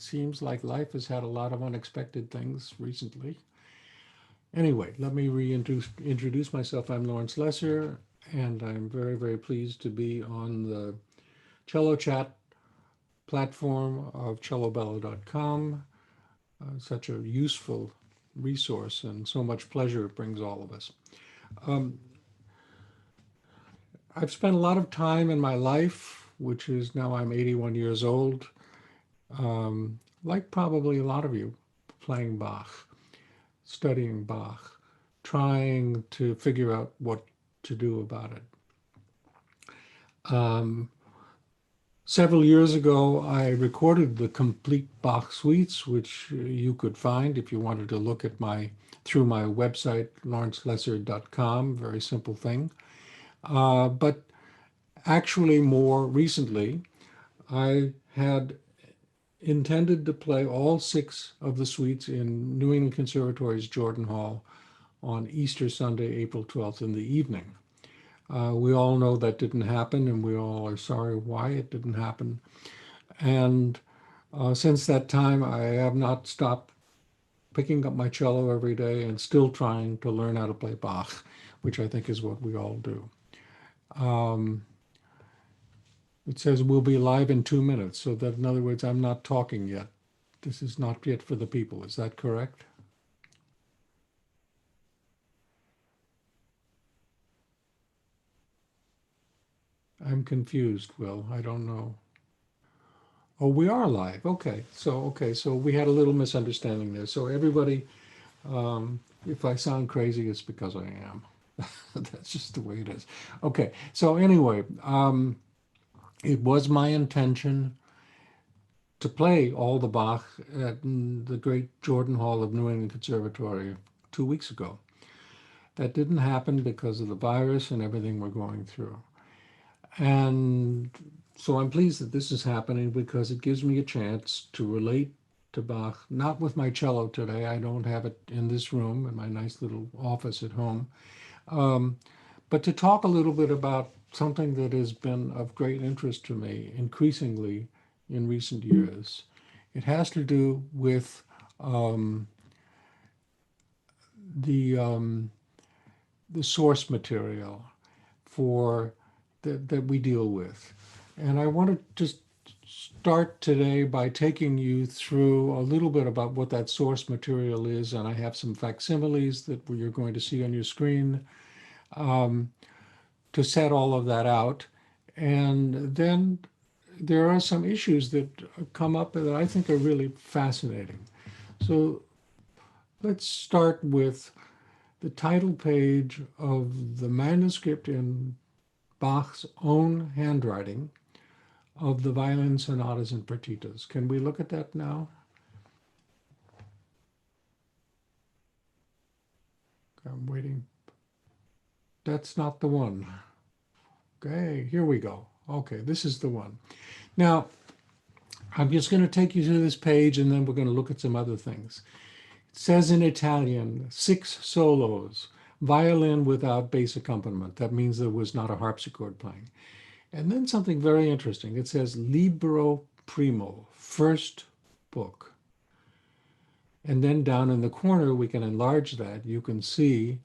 seems like life has had a lot of unexpected things recently. Anyway, let me introduce myself. I'm Laurence Lesser, and I'm very, very pleased to be on the CelloChat platform of cellobello.com. Such a useful resource and so much pleasure it brings all of us. I've spent a lot of time in my life, which is now I'm 81 years old, like probably a lot of you, playing Bach, studying Bach, trying to figure out what to do about it. Several years ago, I recorded the complete Bach suites, which you could find if you wanted to look at through my website, laurencelesser.com, very simple thing. But actually more recently, I had intended to play all 6 of the suites in New England Conservatory's Jordan Hall on Easter Sunday, April 12th in the evening. We all know that didn't happen, and we all are sorry why it didn't happen. And since that time, I have not stopped picking up my cello every day and still trying to learn how to play Bach, which I think is what we all do. It says we'll be live in 2 minutes, so that in other words, I'm not talking yet. This is not yet for the people. Is that correct? I'm confused, Will. I don't know. Oh, we are live. Okay, so we had a little misunderstanding there. So everybody, if I sound crazy, it's because I am. That's just the way it is. Okay, so anyway, it was my intention to play all the Bach at the great Jordan Hall of New England Conservatory 2 weeks ago. That didn't happen because of the virus and everything we're going through. And so I'm pleased that this is happening because it gives me a chance to relate to Bach, not with my cello today. I don't have it in this room in my nice little office at home, but to talk a little bit about something that has been of great interest to me increasingly in recent years. It has to do with the source material that we deal with. And I want to just start today by taking you through a little bit about what that source material is. And I have some facsimiles that you're going to see on your screen to set all of that out. And then there are some issues that come up that I think are really fascinating. So let's start with the title page of the manuscript in Bach's own handwriting of the violin sonatas and partitas. Can we look at that now? I'm waiting. That's not the one. Okay, here we go. Okay, this is the one. Now, I'm just going to take you to this page and then we're going to look at some other things. It says in Italian, 6 solos, violin without bass accompaniment. That means there was not a harpsichord playing. And then something very interesting. It says Libro Primo, first book. And then down in the corner, we can enlarge that. You can see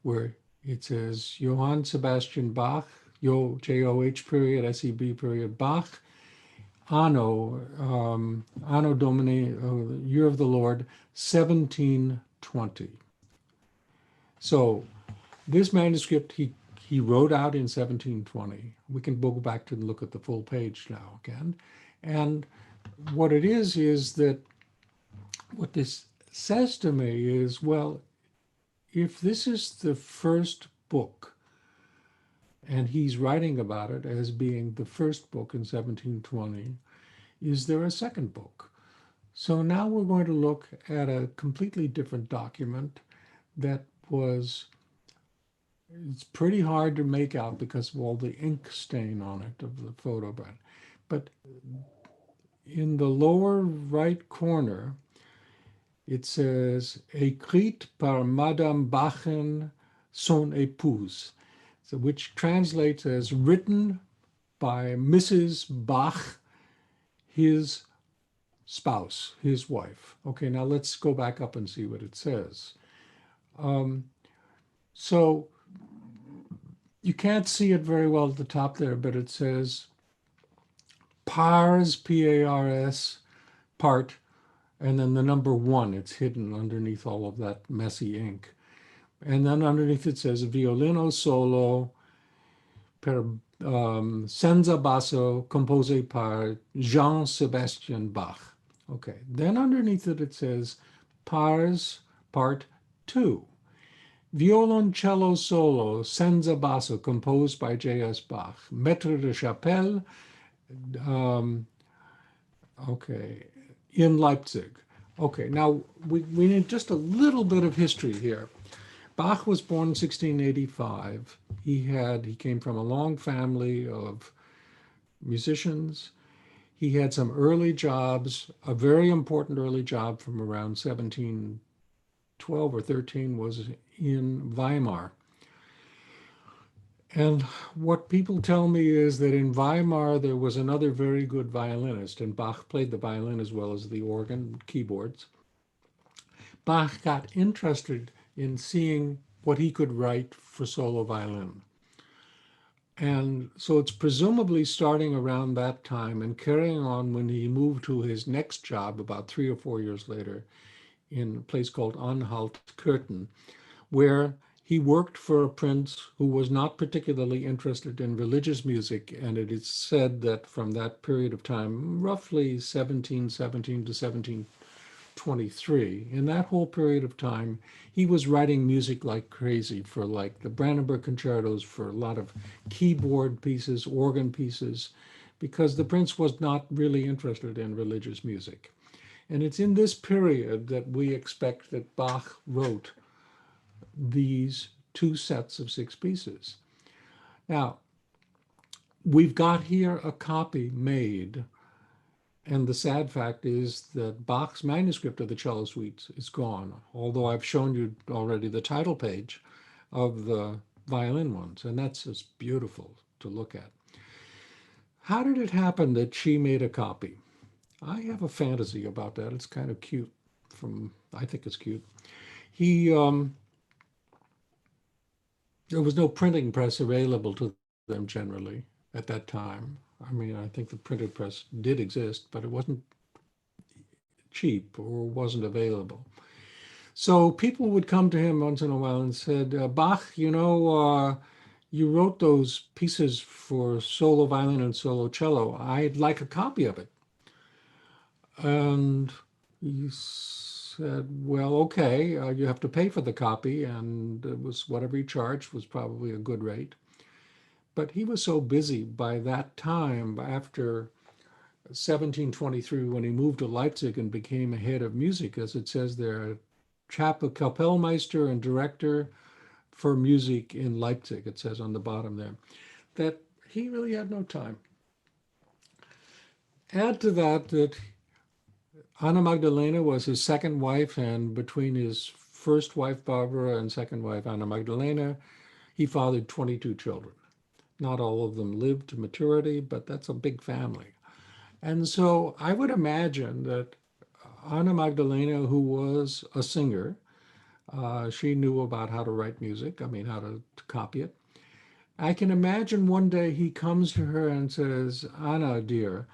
where it says Johann Sebastian Bach, J-O-H period, S-E-B period, Bach, Anno Domini, year of the Lord, 1720. So this manuscript he wrote out in 1720. We can go back to look at the full page now again. And what it is that what this says to me is, well, if this is the first book, and he's writing about it as being the first book in 1720, is there a second book? So now we're going to look at a completely different document that it's pretty hard to make out because of all the ink stain on it of the photo. But in the lower right corner, it says, écrite par Madame Bachin, son épouse, so which translates as written by Mrs. Bach, his spouse, his wife. Okay, now let's go back up and see what it says. So you can't see it very well at the top there, but it says pars, P-A-R-S, part, and then the number one. It's hidden underneath all of that messy ink. And then underneath it says violino solo per senza basso composé par Jean-Sebastian Bach. Okay, then underneath it, it says pars, part two. Violoncello solo senza basso composed by J.S. Bach. Maître de chapelle, okay, in Leipzig. Okay, now we need just a little bit of history here. Bach was born in 1685. He came from a long family of musicians. He had some early jobs. A very important early job from around 1712 or 13 was in Weimar. And what people tell me is that in Weimar there was another very good violinist, and Bach played the violin as well as the organ, keyboards. Bach got interested in seeing what he could write for solo violin. And so it's presumably starting around that time and carrying on when he moved to his next job about 3 or 4 years later in a place called Anhalt-Köthen, where he worked for a prince who was not particularly interested in religious music. And it is said that from that period of time, roughly 1717 to 1723, in that whole period of time, he was writing music like crazy for like the Brandenburg concertos, for a lot of keyboard pieces, organ pieces, because the prince was not really interested in religious music. And it's in this period that we expect that Bach wrote these two sets of 6 pieces. Now, we've got here a copy made, and the sad fact is that Bach's manuscript of the cello suites is gone, although I've shown you already the title page of the violin ones, and that's just beautiful to look at. How did it happen that she made a copy? I have a fantasy about that. It's kind of cute. I think it's cute. There was no printing press available to them generally at that time. I mean, I think the printed press did exist, but it wasn't cheap or wasn't available. So people would come to him once in a while and said, Bach, you wrote those pieces for solo violin and solo cello. I'd like a copy of it. And he said, well, okay, you have to pay for the copy. And it was whatever he charged was probably a good rate. But he was so busy by that time, after 1723, when he moved to Leipzig and became a head of music, as it says there, Kapellmeister and director for music in Leipzig, it says on the bottom there, that he really had no time. Add to that Anna Magdalena was his second wife, and between his first wife, Barbara, and second wife, Anna Magdalena, he fathered 22 children. Not all of them lived to maturity, but that's a big family. And so I would imagine that Anna Magdalena, who was a singer, she knew about how to write music, how to copy it. I can imagine one day he comes to her and says, Anna, dear,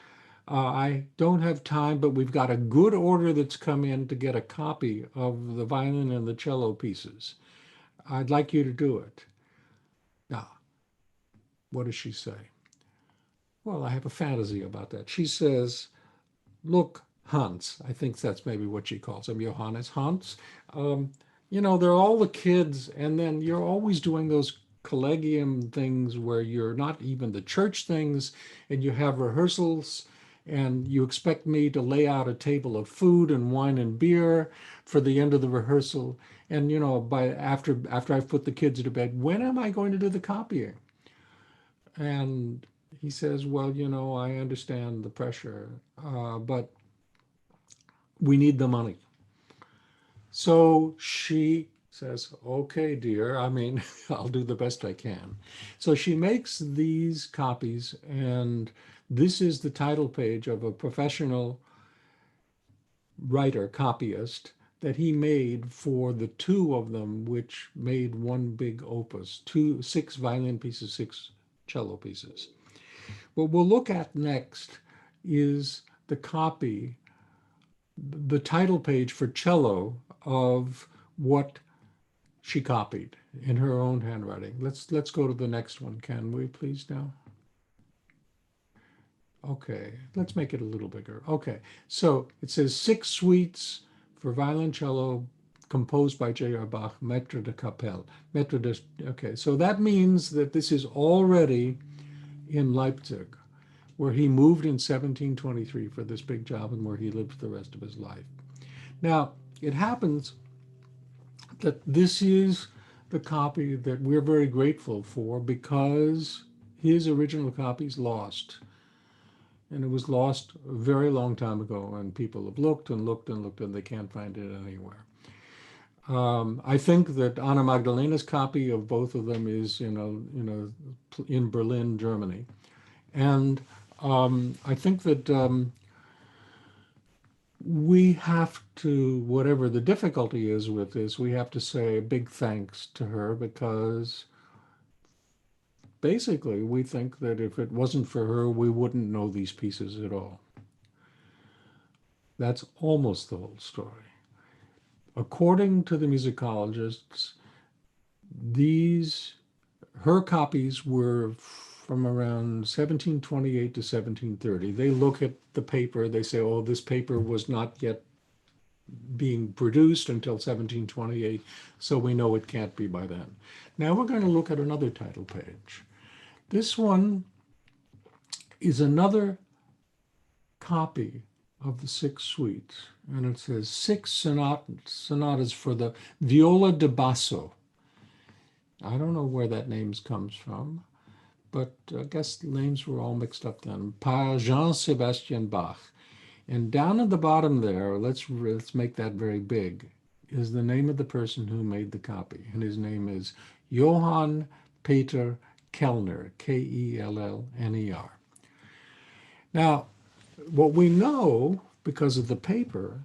I don't have time, but we've got a good order that's come in to get a copy of the violin and the cello pieces. I'd like you to do it. Now, what does she say? Well, I have a fantasy about that. She says, look, Hans, I think that's maybe what she calls him, Johannes, Hans. They're all the kids, and then you're always doing those collegium things where you're not even the church things, and you have rehearsals, and you expect me to lay out a table of food and wine and beer for the end of the rehearsal. And, after I've put the kids to bed, when am I going to do the copying? And he says, well, I understand the pressure, but we need the money. So she says, okay, dear, I'll do the best I can. So she makes these copies, and this is the title page of a professional writer, copyist, that he made for the two of them, which made one big opus, six violin pieces, six cello pieces. What we'll look at next is the copy, the title page for cello of what she copied in her own handwriting. Let's go to the next one, can we please now? Okay, let's make it a little bigger. Okay, so it says 6 suites for violoncello composed by J.R. Bach, Maître de Capelle. Okay, so that means that this is already in Leipzig, where he moved in 1723 for this big job and where he lived the rest of his life. Now, it happens that this is the copy that we're very grateful for because his original copy is lost. And it was lost a very long time ago, and people have looked and looked and looked, and they can't find it anywhere. I think that Anna Magdalena's copy of both of them is in Berlin, Germany. And I think that we have to, whatever the difficulty is with this, we have to say a big thanks to her, because basically we think that if it wasn't for her, we wouldn't know these pieces at all. That's almost the whole story. According to the musicologists, her copies were from around 1728 to 1730. They look at the paper, they say, oh, this paper was not yet being produced until 1728, so we know it can't be by then. Now we're going to look at another title page. This one is another copy of the 6 suites, and it says 6 sonatas for the viola da basso. I don't know where that name comes from, but I guess the names were all mixed up then. Par Jean-Sebastian Bach. And down at the bottom there, let's make that very big, is the name of the person who made the copy. And his name is Johann Peter Kellner, Kellner. Now, what we know, because of the paper,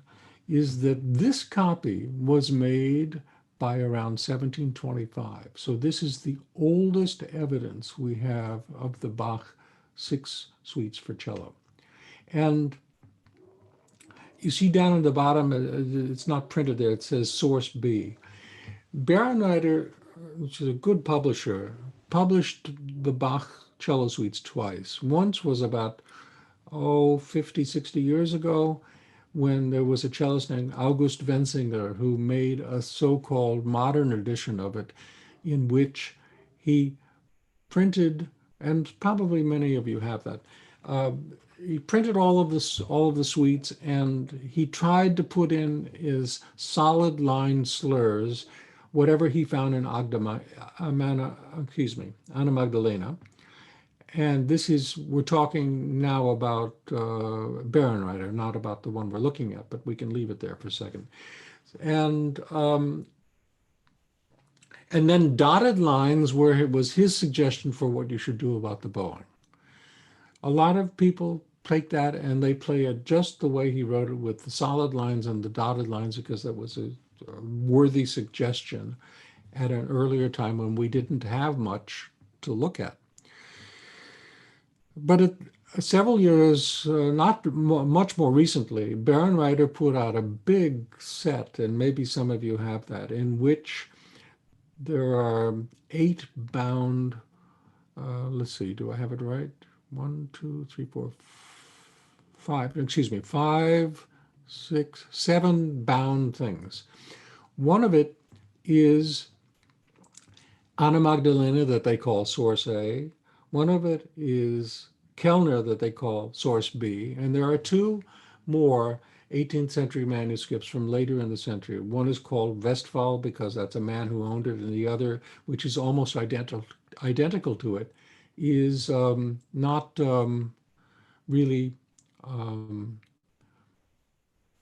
is that this copy was made by around 1725. So this is the oldest evidence we have of the Bach 6 suites for cello. And you see down at the bottom, it's not printed there, it says source B. Bärenreiter, which is a good publisher, published the Bach cello suites twice. Once was about 50, 60 years ago, when there was a cellist named August Wenzinger who made a so-called modern edition of it, in which he printed, and probably many of you have that, he printed all of the suites, and he tried to put in his solid line slurs, whatever he found in Anna Magdalena. And this is, we're talking now about Bärenreiter, not about the one we're looking at, but we can leave it there for a second. And then dotted lines where it was his suggestion for what you should do about the bowing. A lot of people take that and they play it just the way he wrote it, with the solid lines and the dotted lines, because that was a worthy suggestion at an earlier time when we didn't have much to look at. But several years, not much more recently, Bärenreiter put out a big set, and maybe some of you have that, in which there are 8 bound, let's see, do I have it right? 1, 2, 3, 4, 5, 6, 7 bound things. One of it is Anna Magdalena, that they call source A. One of it is Kellner, that they call source B. And there are 2 more 18th century manuscripts from later in the century. One is called Westphal, because that's a man who owned it, and the other, which is almost identical to it, is not really,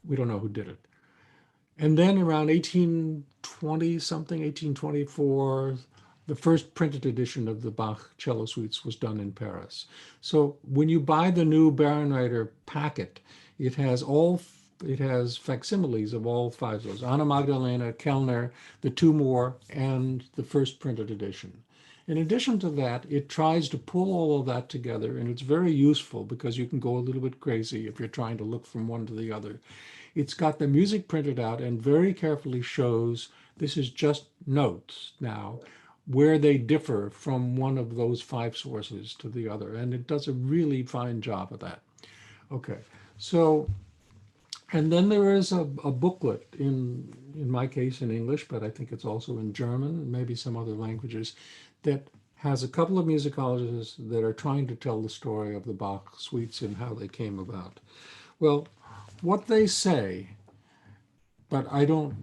we don't know who did it. And then around 1820 something, 1824, the first printed edition of the Bach cello suites was done in Paris. So when you buy the new Bärenreiter packet, it has all it has facsimiles of all five of those: Anna Magdalena, Kellner, the two more, and the first printed edition. In addition to that, it tries to pull all of that together, and it's very useful because you can go a little bit crazy if you're trying to look from one to the other. It's got the music printed out and very carefully shows, this is just notes now, where they differ from one of those five sources to the other. And it does a really fine job of that. Okay, so, and then there is a booklet in my case in English, but I think it's also in German, maybe some other languages, that has a couple of musicologists that are trying to tell the story of the Bach suites and how they came about. Well, what they say, but I don't,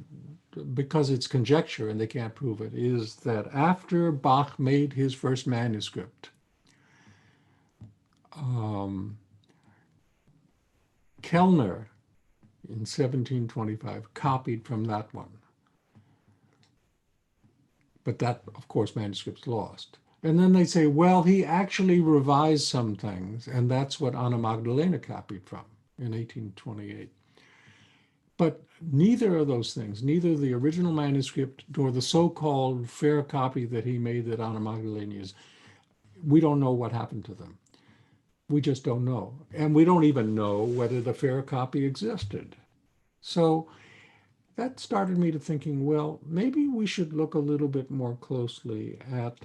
because it's conjecture and they can't prove it, is that after Bach made his first manuscript, Kellner in 1725 copied from that one. But that, of course, manuscript's lost. And then they say, well, he actually revised some things, and that's what Anna Magdalena copied from in 1828. But neither of those things, neither the original manuscript nor the so-called fair copy that he made that Anna Magdalena is, we don't know what happened to them. We just don't know. And we don't even know whether the fair copy existed. So that started me to thinking, well, maybe we should look a little bit more closely at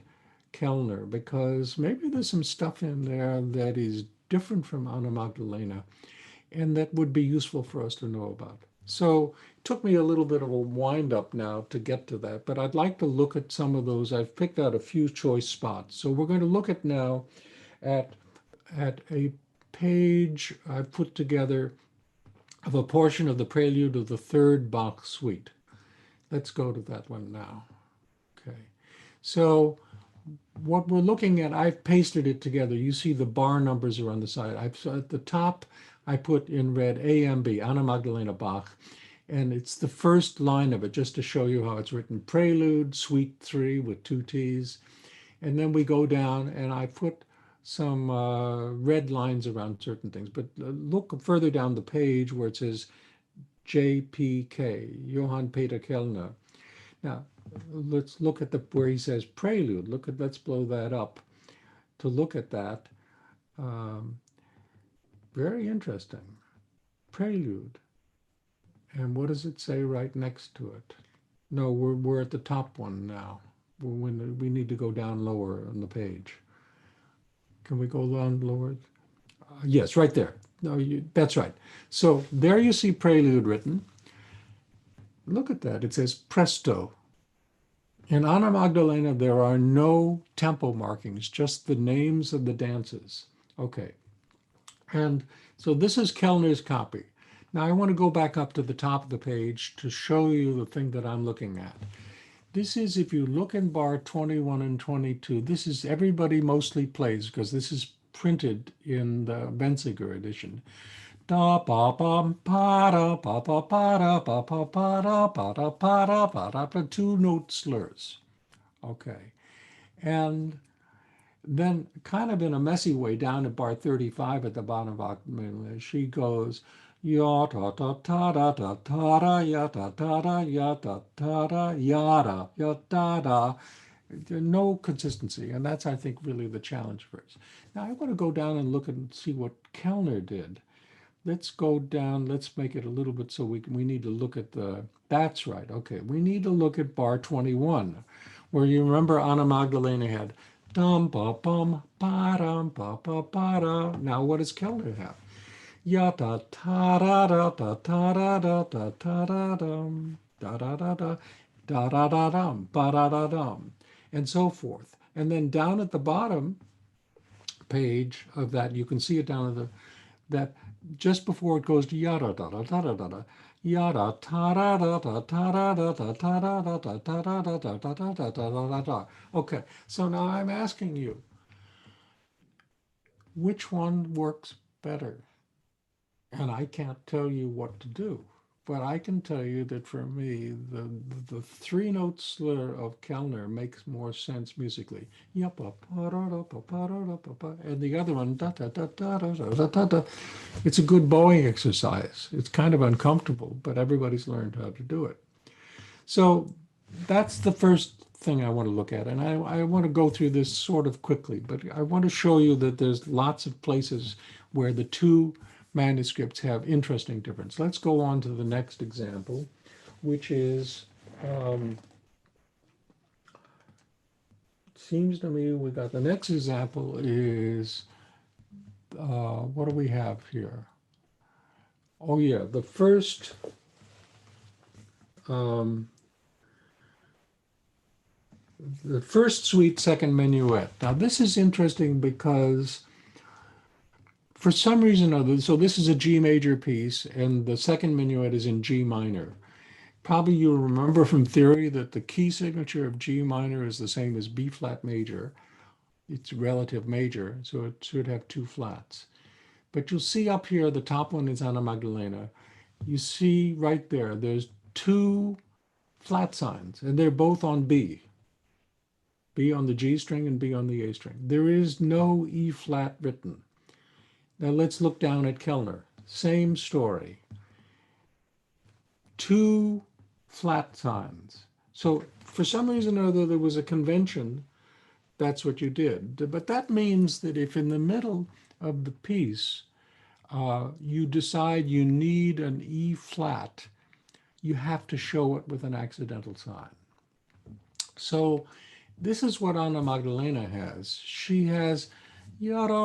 Kellner, because maybe there's some stuff in there that is different from Anna Magdalena and that would be useful for us to know about. So it took me a little bit of a wind up now to get to that, but I'd like to look at some of those. I've picked out a few choice spots. So we're going to look at now at a page I've put together of a portion of the Prelude of the third Bach suite. Let's go to that one now. Okay. So what we're looking at, I've pasted it together. You see the bar numbers are on the side. At the top, I put in red AMB, Anna Magdalena Bach, and it's the first line of it, just to show you how it's written. Prelude, Suite 3 with 2 T's. And then we go down, and I put some red lines around certain things. But look further down the page where it says JPK, Johann Peter Kellner. Now, let's look at where he says Prelude. Let's blow that up to look at that. Very interesting. Prelude. And what does it say right next to it? No, we're at the top one now. We need to go down lower on the page. Can we go down lower? Yes, right there. No, that's right. So there you see Prelude written. Look at that. It says Presto. In Anna Magdalena, there are no tempo markings, just the names of the dances. Okay. And so this is Kellner's copy. Now I want to go back up to the top of the page to show you the thing that I'm looking at. This is, if you look in bar 21 and 22, this is Everybody Mostly Plays, because this is printed in the Benziger edition. Da ba bum pa da ba ba ba da ba ba ba da ba da ba da ba da, two note slurs. Okay. And then kind of in a messy way down at bar 35 at the bottom of it, she goes, ya ta ta ta da da ta da ya ta ta da ya ta ta da ya da ya da da. No consistency, and that's, I think, really the challenge for us. Now I want to go down and look and see what Kellner did. Let's go down, let's make it a little bit so we need to look at that's right, okay. We need to look at bar 21, where you remember Anna Magdalena had dum ba bum ba dum ba ba ba da. Now what does Kellner have? Ya da ta da da da ta da da da ta da dum da da da da da da da dum ba da da dum, and so forth. And then down at the bottom page of that, you can see it down at that just before it goes to yada da da da da da da, yada ta da da da ta da da da ta da da da ta da da da da da da da da da. Okay, so now I'm asking you, which one works better? And I can't tell you what to do, but I can tell you that for me, the three-note slur of Kellner makes more sense musically. And the other one, da, da, da, da, da, da, da, da. It's a good bowing exercise. It's kind of uncomfortable, but everybody's learned how to do it. So that's the first thing I want to look at. And I want to go through this sort of quickly, but I want to show you that there's lots of places where the two manuscripts have interesting difference. Let's go on to the next example, which is, seems to me we got the next example is, what do we have here? Oh yeah, the first, suite, Second Minuet. Now this is interesting because for some reason or other, so this is a G major piece and the second minuet is in G minor. Probably you'll remember from theory that the key signature of G minor is the same as B flat major. It's relative major, so it should have two flats. But you'll see up here, the top one is Anna Magdalena. You see right there, there's two flat signs and they're both on B. B on the G string and B on the A string. There is no E flat written. Now let's look down at Kellner. Same story. Two flat signs. So for some reason or other, there was a convention. That's what you did. But that means that if in the middle of the piece, you decide you need an E flat, you have to show it with an accidental sign. So this is what Anna Magdalena has. She has yada,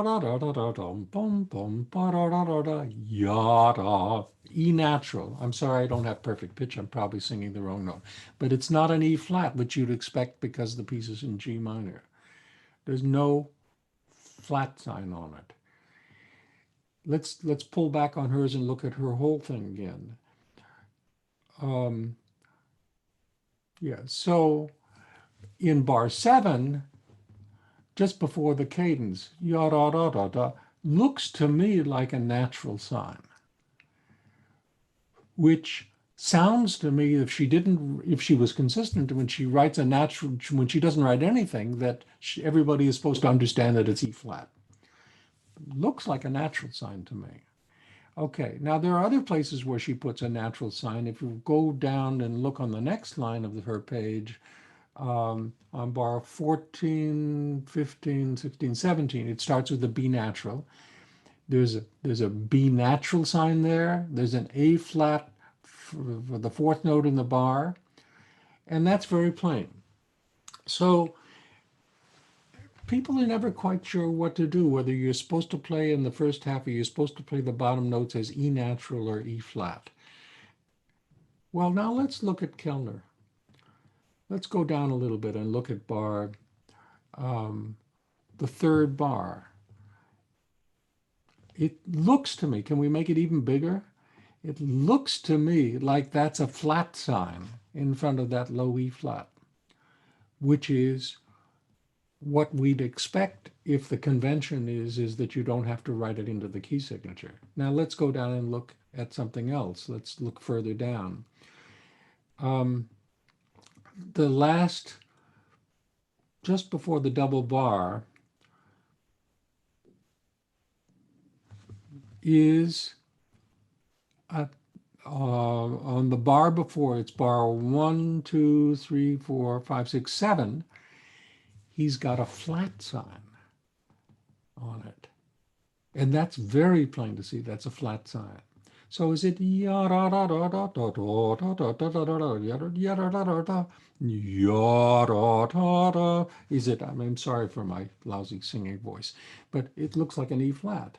E natural. I'm sorry, I don't have perfect pitch. I'm probably singing the wrong note. But it's not an E flat, which you'd expect because the piece is in G minor. There's no flat sign on it. Let's pull back on hers and look at her whole thing again. Yeah, so in bar 7, just before the cadence, yada da da da, looks to me like a natural sign, which sounds to me, if she was consistent when she writes a natural, when she doesn't write anything, that everybody is supposed to understand that it's E flat. Looks like a natural sign to me. Okay, now there are other places where she puts a natural sign. If you go down and look on the next line of her page, on bar 14, 15, 16, 17, it starts with a B natural. There's a B natural sign there. There's an A flat for the fourth note in the bar, and that's very plain. So people are never quite sure what to do, whether you're supposed to play in the first half or you're supposed to play the bottom notes as E natural or E flat. Well, now let's look at Kellner. Let's go down a little bit and look at bar, the third bar. It looks to me, can we make it even bigger? It looks to me like that's a flat sign in front of that low E flat, which is what we'd expect if the convention is that you don't have to write it into the key signature. Now let's go down and look at something else. Let's look further down. The last, just before the double bar, is on the bar before, it's bar 1, 2, 3, 4, 5, 6, 7. He's got a flat sign on it. And that's very plain to see. That's a flat sign. So is it yada da da da da da da da da da da yada yada da da da yada da da? Is it? I'm sorry for my lousy singing voice, but it looks like an E flat.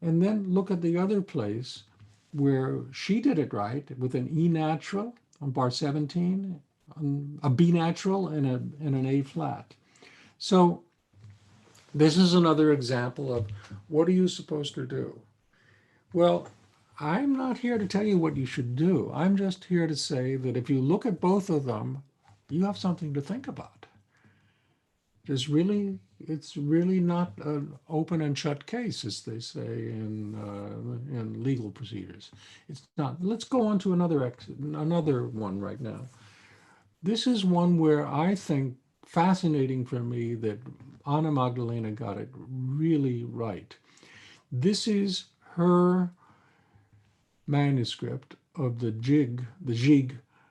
And then look at the other place where she did it right with an E natural on bar 17, a B natural and an A flat. So this is another example of what are you supposed to do? Well, I'm not here to tell you what you should do. I'm just here to say that if you look at both of them, you have something to think about. It's really not an open and shut case, as they say in legal procedures. It's not. Let's go on to another one right now. This is one where I think fascinating for me that Anna Magdalena got it really right. This is her manuscript of the jig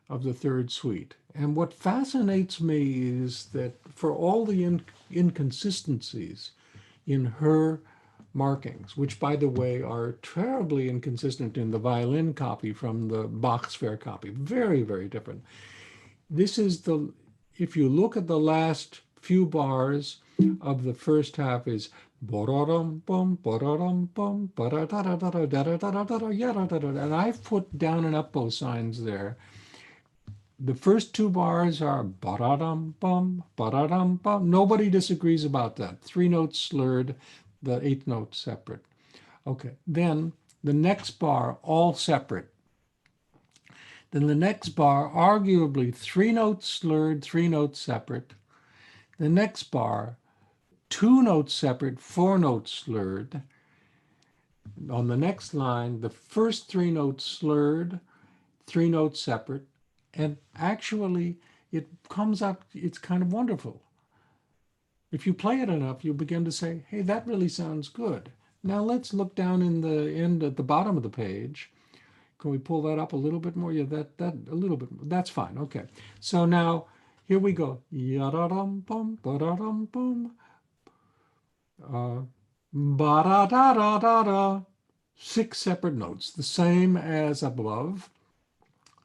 of the third suite. And what fascinates me is that for all the inconsistencies in her markings, which by the way are terribly inconsistent in the violin copy from the Bach's fair copy, very, very different. This is if you look at the last few bars of the first half is and I've put down and up both signs there. The first two bars are bum. Nobody disagrees about that. Three notes slurred, the eighth note separate. Okay, then the next bar, all separate. Then the next bar, arguably three notes slurred, three notes separate. The next bar, two notes separate, four notes slurred. On the next line, the first three notes slurred, three notes separate. And actually, it comes out, it's kind of wonderful. If you play it enough, you begin to say, hey, that really sounds good. Now let's look down in the end at the bottom of the page. Can we pull that up a little bit more? Yeah, that a little bit. That's fine. Okay. So now here we go. Yadadum bum, badadum bum. Ba-da-da-da-da-da. Six separate notes, the same as above.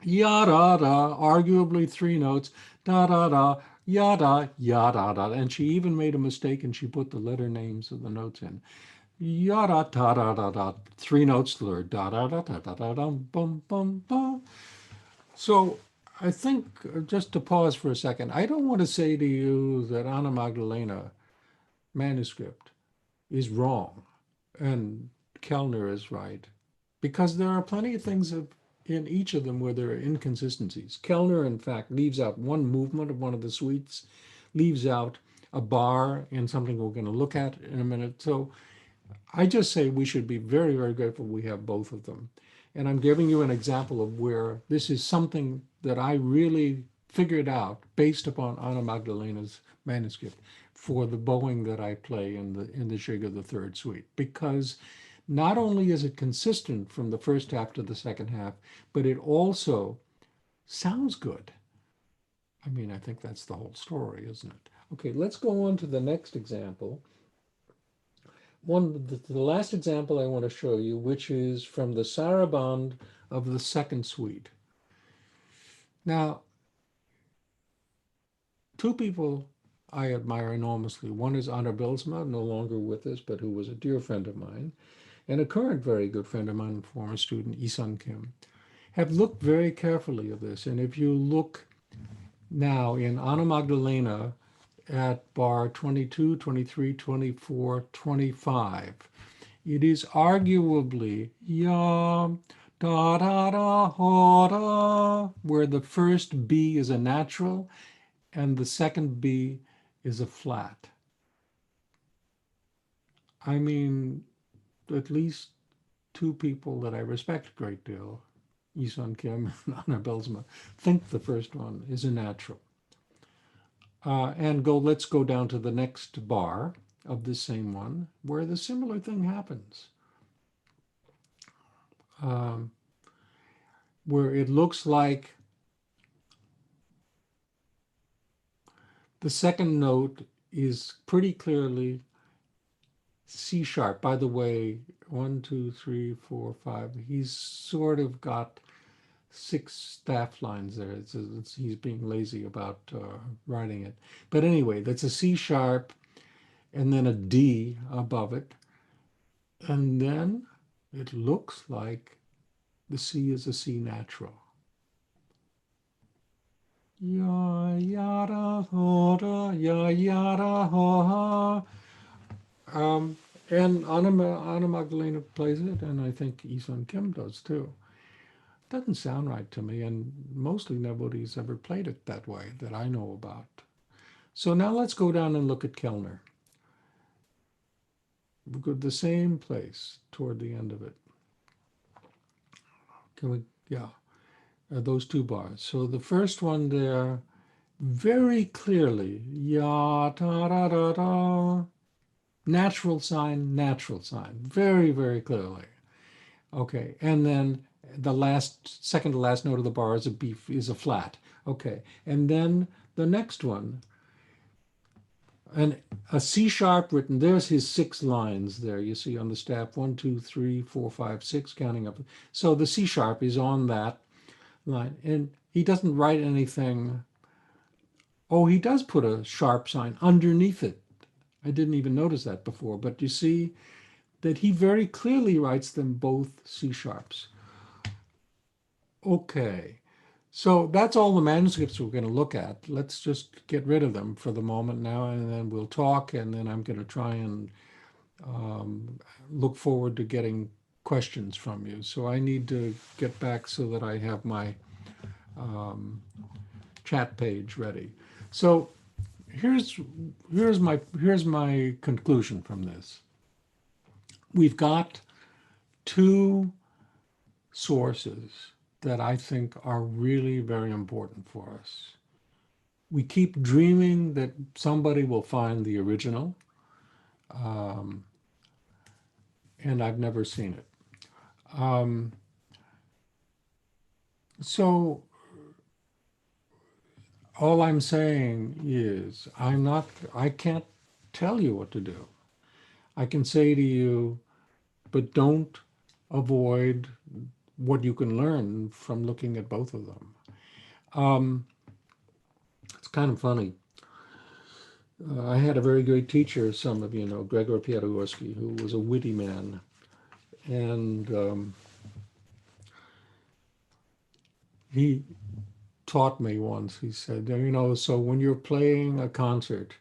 Ya-da-da, arguably three notes. Da-da-da, yada, yada-da. And she even made a mistake and she put the letter names of the notes in. Yada da da da da. Three notes slurred. Da da da da da da da. Bum bum bum. So I think just to pause for a second, I don't want to say to you that Anna Magdalena manuscript is wrong and Kellner is right, because there are plenty of things in each of them where there are inconsistencies. Kellner, in fact, leaves out one movement of one of the suites, leaves out a bar in something we're going to look at in a minute. So I just say we should be very, very grateful we have both of them. And I'm giving you an example of where this is something that I really figured out based upon Anna Magdalena's manuscript for the bowing that I play in the jig of the third suite. Because not only is it consistent from the first half to the second half, but it also sounds good. I mean, I think that's the whole story, isn't it? Okay, let's go on to the next example. The last example I want to show you, which is from the Sarabande of the second suite. Now, two people I admire enormously. One is Anna Bylsma, no longer with us, but who was a dear friend of mine, and a current very good friend of mine and former student, HaeSun Kim, have looked very carefully at this. And if you look now in Anna Magdalena at bar 22, 23, 24, 25, it is arguably ya da da da ha da, where the first B is a natural and the second B is a flat. I mean, at least two people that I respect a great deal, HaeSun Kim and Anna Bylsma, think the first one is a natural. Let's go down to the next bar of the same one, where the similar thing happens. Where it looks like the second note is pretty clearly C sharp. By the way, 1, 2, 3, 4, 5. He's sort of got 6 staff lines there. He's being lazy about writing it. But anyway, that's a C sharp and then a D above it. And then it looks like the C is a C natural. Ya yada hoda, ya yada ho ha. And Anna Magdalena plays it, and I think HaeSun Kim does too. Doesn't sound right to me, and mostly nobody's ever played it that way that I know about. So now let's go down and look at Kellner. We'll go to the same place toward the end of it. Can we, yeah, those two bars. So the first one there, very clearly, ya ta da da da, natural sign, very, very clearly. Okay, and then the last, second to last note of the bar is a B, is a flat. Okay, and then the next one, and a C sharp written, there's his 6 lines there, you see on the staff, 1, 2, 3, 4, 5, 6, counting up. So the C sharp is on that line, and he doesn't write anything. Oh, he does put a sharp sign underneath it. I didn't even notice that before, but you see that he very clearly writes them both C sharps. Okay, so that's all the manuscripts we're going to look at. Let's just get rid of them for the moment now, and then we'll talk, and then I'm going to try and look forward to getting questions from you. So I need to get back so that I have my chat page ready. So here's my conclusion from this. We've got 2 sources that I think are really very important for us. We keep dreaming that somebody will find the original, and I've never seen it. So all I'm saying is I can't tell you what to do. I can say to you, but don't avoid what you can learn from looking at both of them. It's kind of funny. I had a very great teacher, some of you know, Gregor Piatowski, who was a witty man. And he taught me once, he said, you know, so when you're playing a concert,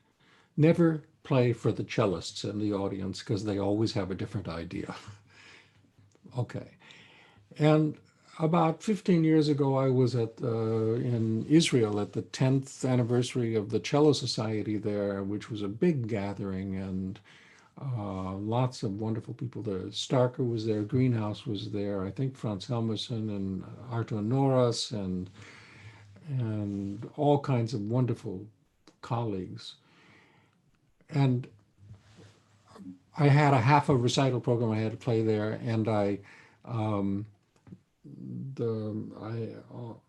never play for the cellists in the audience because they always have a different idea. Okay. And about 15 years ago, I was in Israel at the 10th anniversary of the Cello Society there, which was a big gathering, and lots of wonderful people there. Starker was there, Greenhouse was there, I think Franz Helmerson and Artur Noras and all kinds of wonderful colleagues. And I had a half a recital program I had to play there, and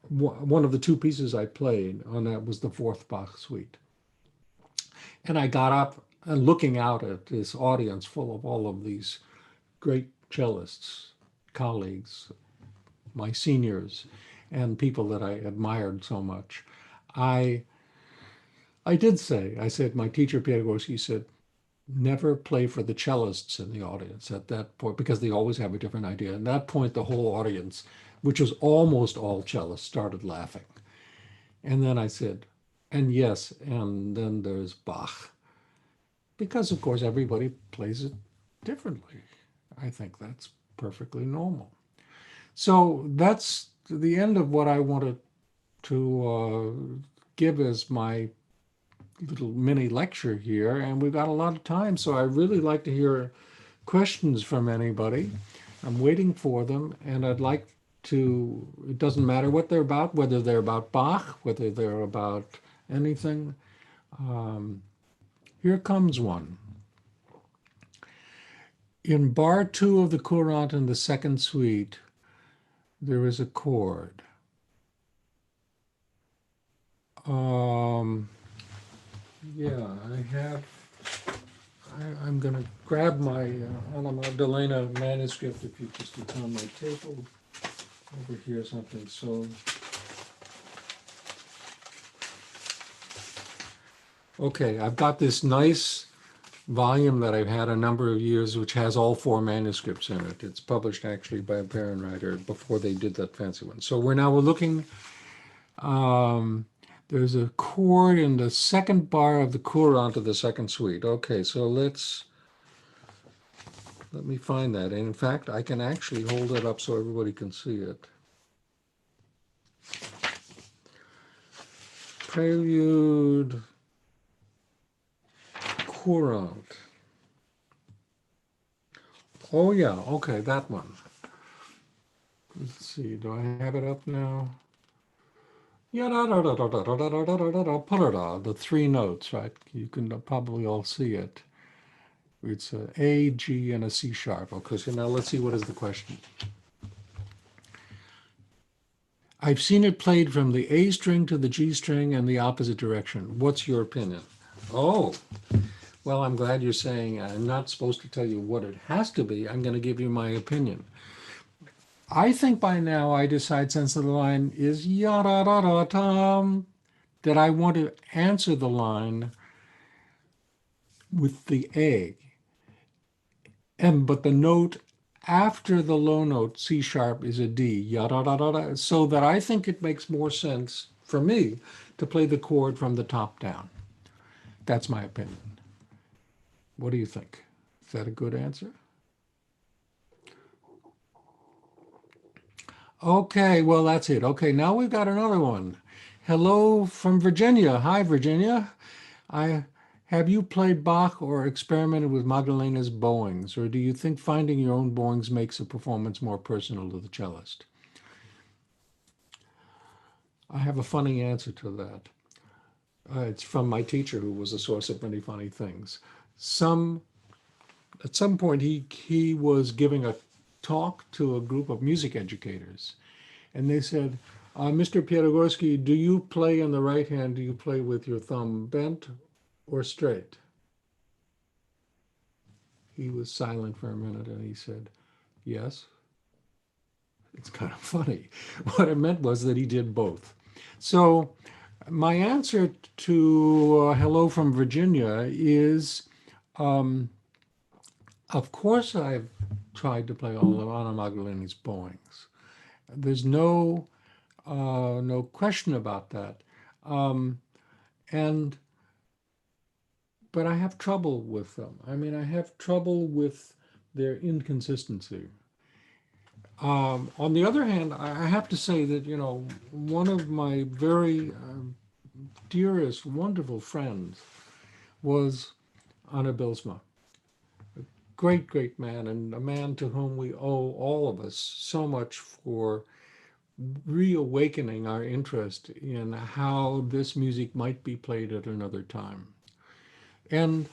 one of the 2 pieces I played on that was the 4th Bach suite. And I got up and looking out at this audience full of all of these great cellists, colleagues, my seniors, and people that I admired so much. I said, my teacher, Piatowski, said, never play for the cellists in the audience at that point, because they always have a different idea. At that point, the whole audience, which was almost all cellists, started laughing. And then I said, and yes, and then there's Bach. Because, of course, everybody plays it differently. I think that's perfectly normal. So that's the end of what I wanted to give as my little mini lecture here, and we've got a lot of time, so I really like to hear questions from anybody. I'm waiting for them, and I'd like to, it doesn't matter what they're about, whether they're about Bach, whether they're about anything. Here comes one. In bar 2 of the Courant in the 2nd suite, there is a chord. Yeah, I'm going to grab my Anna Magdalena manuscript, if you just look on my table over here, something. So, okay, I've got this nice volume that I've had a number of years, which has all 4 manuscripts in it. It's published actually by a parent writer before they did that fancy one. So we're looking, there's a chord in the 2nd bar of the Courant of the 2nd suite. Okay, so let me find that. And in fact, I can actually hold it up so everybody can see it. Prelude courant. Oh yeah, okay, that one. Let's see, do I have it up now? Yeah, the three notes, right? You can probably all see it. It's a A, G, and a C sharp. Okay, so now let's see what is the question. I've seen it played from the A string to the G string and the opposite direction. What's your opinion? Oh, well, I'm glad you're saying I'm not supposed to tell you what it has to be. I'm going to give you my opinion. I think by now I decide, since the line is ya-da-da-da-tam, that I want to answer the line with the A. But the note after the low note, C sharp, is a D, ya-da-da-da-da, so that I think it makes more sense for me to play the chord from the top down. That's my opinion. What do you think? Is that a good answer? Okay, well, that's it. Okay, now we've got another one. Hello from Virginia. Hi, Virginia. Have you played Bach or experimented with Magdalena's bowings, or do you think finding your own bowings makes a performance more personal to the cellist? I have a funny answer to that. It's from my teacher, who was a source of many funny things. At some point, he was giving a talk to a group of music educators, and they said, Mr. Pierogorski, do you play on the right hand? Do you play with your thumb bent or straight? He was silent for a minute, and he said, yes. It's kind of funny. What it meant was that he did both. So my answer to hello from Virginia is, of course I've tried to play all of Anna Magdalena's bowings. There's no question about that. But I have trouble with them. I mean, I have trouble with their inconsistency. On the other hand, I have to say that, one of my very dearest, wonderful friends was Anna Bylsma. A great, great man, and a man to whom we owe, all of us, so much for reawakening our interest in how this music might be played at another time. And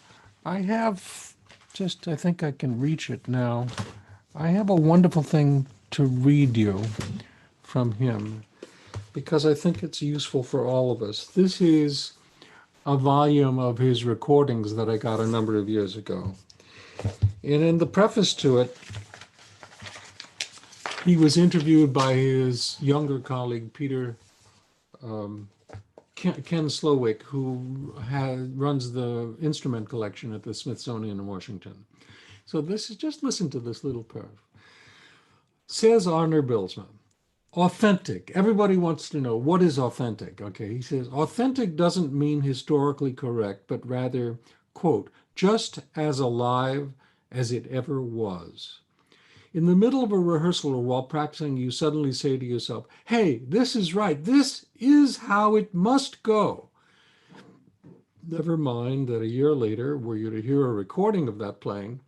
I have I think I can reach it now. I have a wonderful thing to read you from him, because I think it's useful for all of us. This is a volume of his recordings that I got a number of years ago. And in the preface to it, he was interviewed by his younger colleague, Ken Slowick, who runs the instrument collection at the Smithsonian in Washington. So just listen to this little paragraph. Says Arne Bylsma, authentic. Everybody wants to know, what is authentic? Okay, he says, authentic doesn't mean historically correct, but rather, quote, just as alive as it ever was. In the middle of a rehearsal or while practicing, you suddenly say to yourself, hey, this is right. This is how it must go. Never mind that a year later, were you to hear a recording of that playing,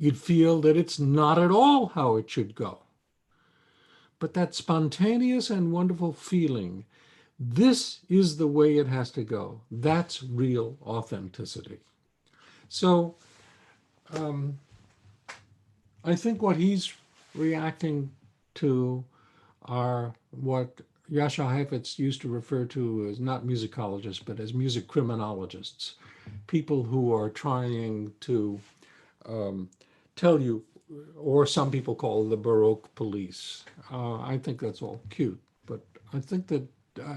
you'd feel that it's not at all how it should go. But that spontaneous and wonderful feeling, this is the way it has to go. That's real authenticity. So I think what he's reacting to are what Jascha Heifetz used to refer to as not musicologists, but as music criminologists, people who are trying to tell you, or some people call the Baroque police. I think that's all cute, but I think that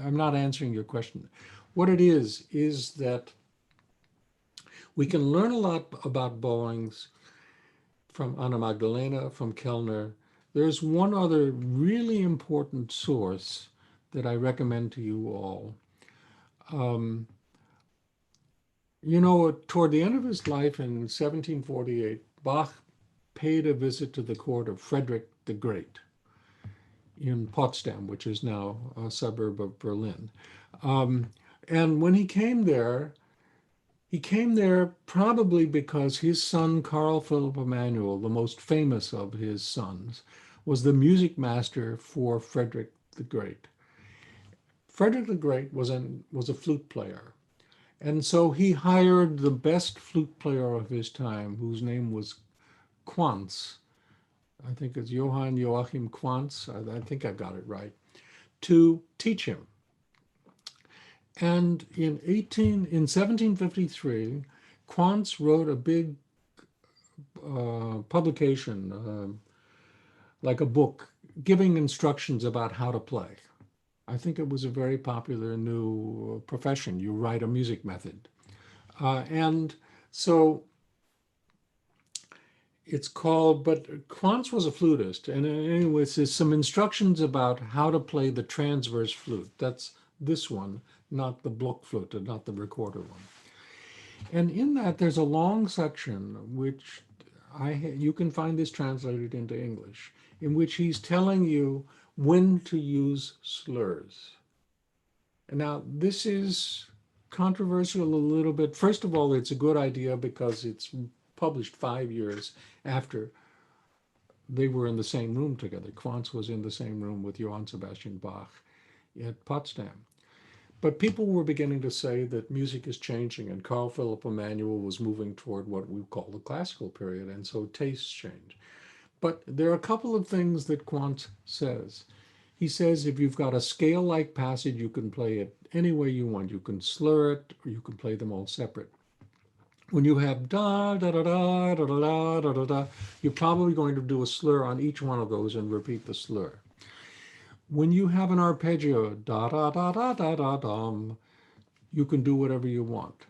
I'm not answering your question. What it is that we can learn a lot about bowings from Anna Magdalena, from Kellner. There's one other really important source that I recommend to you all. Toward the end of his life in 1748, Bach paid a visit to the court of Frederick the Great in Potsdam, which is now a suburb of Berlin. And when he came there, He came there probably because his son, Carl Philipp Emanuel, the most famous of his sons, was the music master for Frederick the Great. Frederick the Great was a flute player. And so he hired the best flute player of his time, whose name was Quants. I think it's Johann Joachim Quants. I think I got it right, to teach him. And in 1753, Quants wrote a big publication, like a book, giving instructions about how to play. I think it was a very popular new profession. You write a music method. And so it's called, but Quants was a flutist. And anyways, there's some instructions about how to play the transverse flute. That's this one, not the Blockflöte, not the recorder one. And in that, there's a long section, which you can find this translated into English, in which he's telling you when to use slurs. And now, this is controversial a little bit. First of all, it's a good idea because it's published 5 years after they were in the same room together. Quants was in the same room with Johann Sebastian Bach at Potsdam. But people were beginning to say that music is changing, and Carl Philipp Emanuel was moving toward what we call the classical period, and so tastes change. But there are a couple of things that Quants says. He says if you've got a scale-like passage, you can play it any way you want. You can slur it, or you can play them all separate. When you have da da da da da da da da da, you're probably going to do a slur on each one of those and repeat the slur. When you have an arpeggio, da da da da da da dum, you can do whatever you want.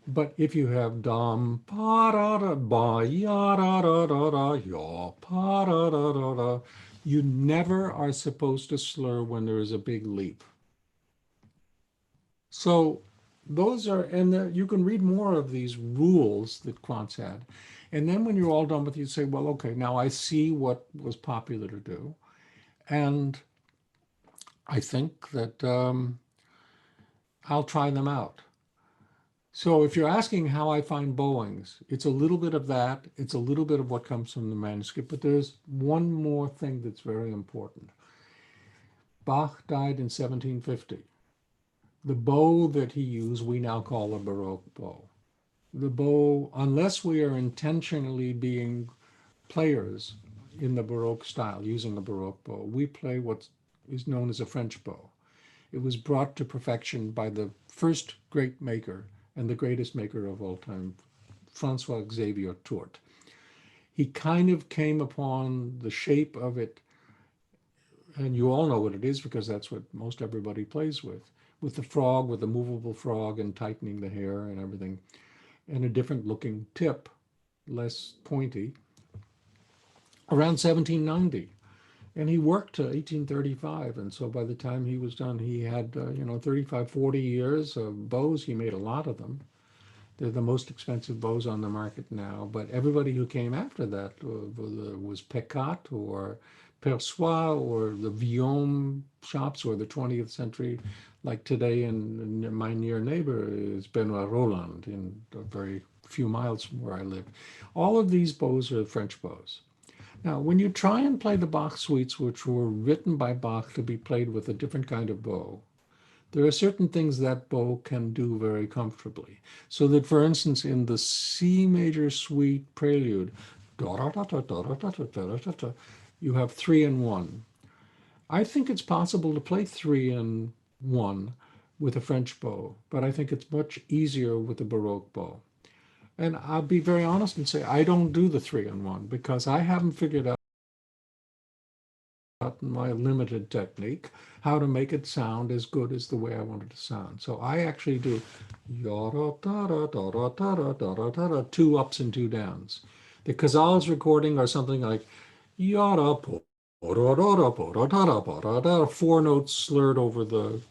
But if you have dum pa da da ba ya da da da da ya pa da da da da, you never are supposed to slur when there is a big leap. So those are, and you can read more of these rules that Quants had. And then when you're all done with it, you say, well, okay, now I see what was popular to do. And I think that I'll try them out. So if you're asking how I find bowings, it's a little bit of that. It's a little bit of what comes from the manuscript, but there's one more thing that's very important. Bach died in 1750. The bow that he used, we now call a Baroque bow. The bow, unless we are intentionally being players in the Baroque style, using a Baroque bow, we play what is known as a French bow. It was brought to perfection by the first great maker and the greatest maker of all time, Francois Xavier Tourte. He kind of came upon the shape of it, and you all know what it is because that's what most everybody plays with the frog, with the movable frog and tightening the hair and everything, and a different looking tip, less pointy, around 1790. And he worked to 1835. And so by the time he was done, he had, 35, 40 years of bows. He made a lot of them. They're the most expensive bows on the market now. But everybody who came after that was Peccat or Persois or the Viome shops or the 20th century. Like today, in my near neighbor is Benoit Roland in a very few miles from where I live. All of these bows are French bows. Now, when you try and play the Bach suites, which were written by Bach to be played with a different kind of bow, there are certain things that bow can do very comfortably. So that, for instance, in the C major suite prelude, you have 3 and 1. I think it's possible to play 3 and 1 with a French bow, but I think it's much easier with a Baroque bow. And I'll be very honest and say I don't do the 3 and 1 because I haven't figured out my limited technique how to make it sound as good as the way I want it to sound. So I actually do 2 ups and 2 downs. The Casals recording are something like 4 notes slurred over the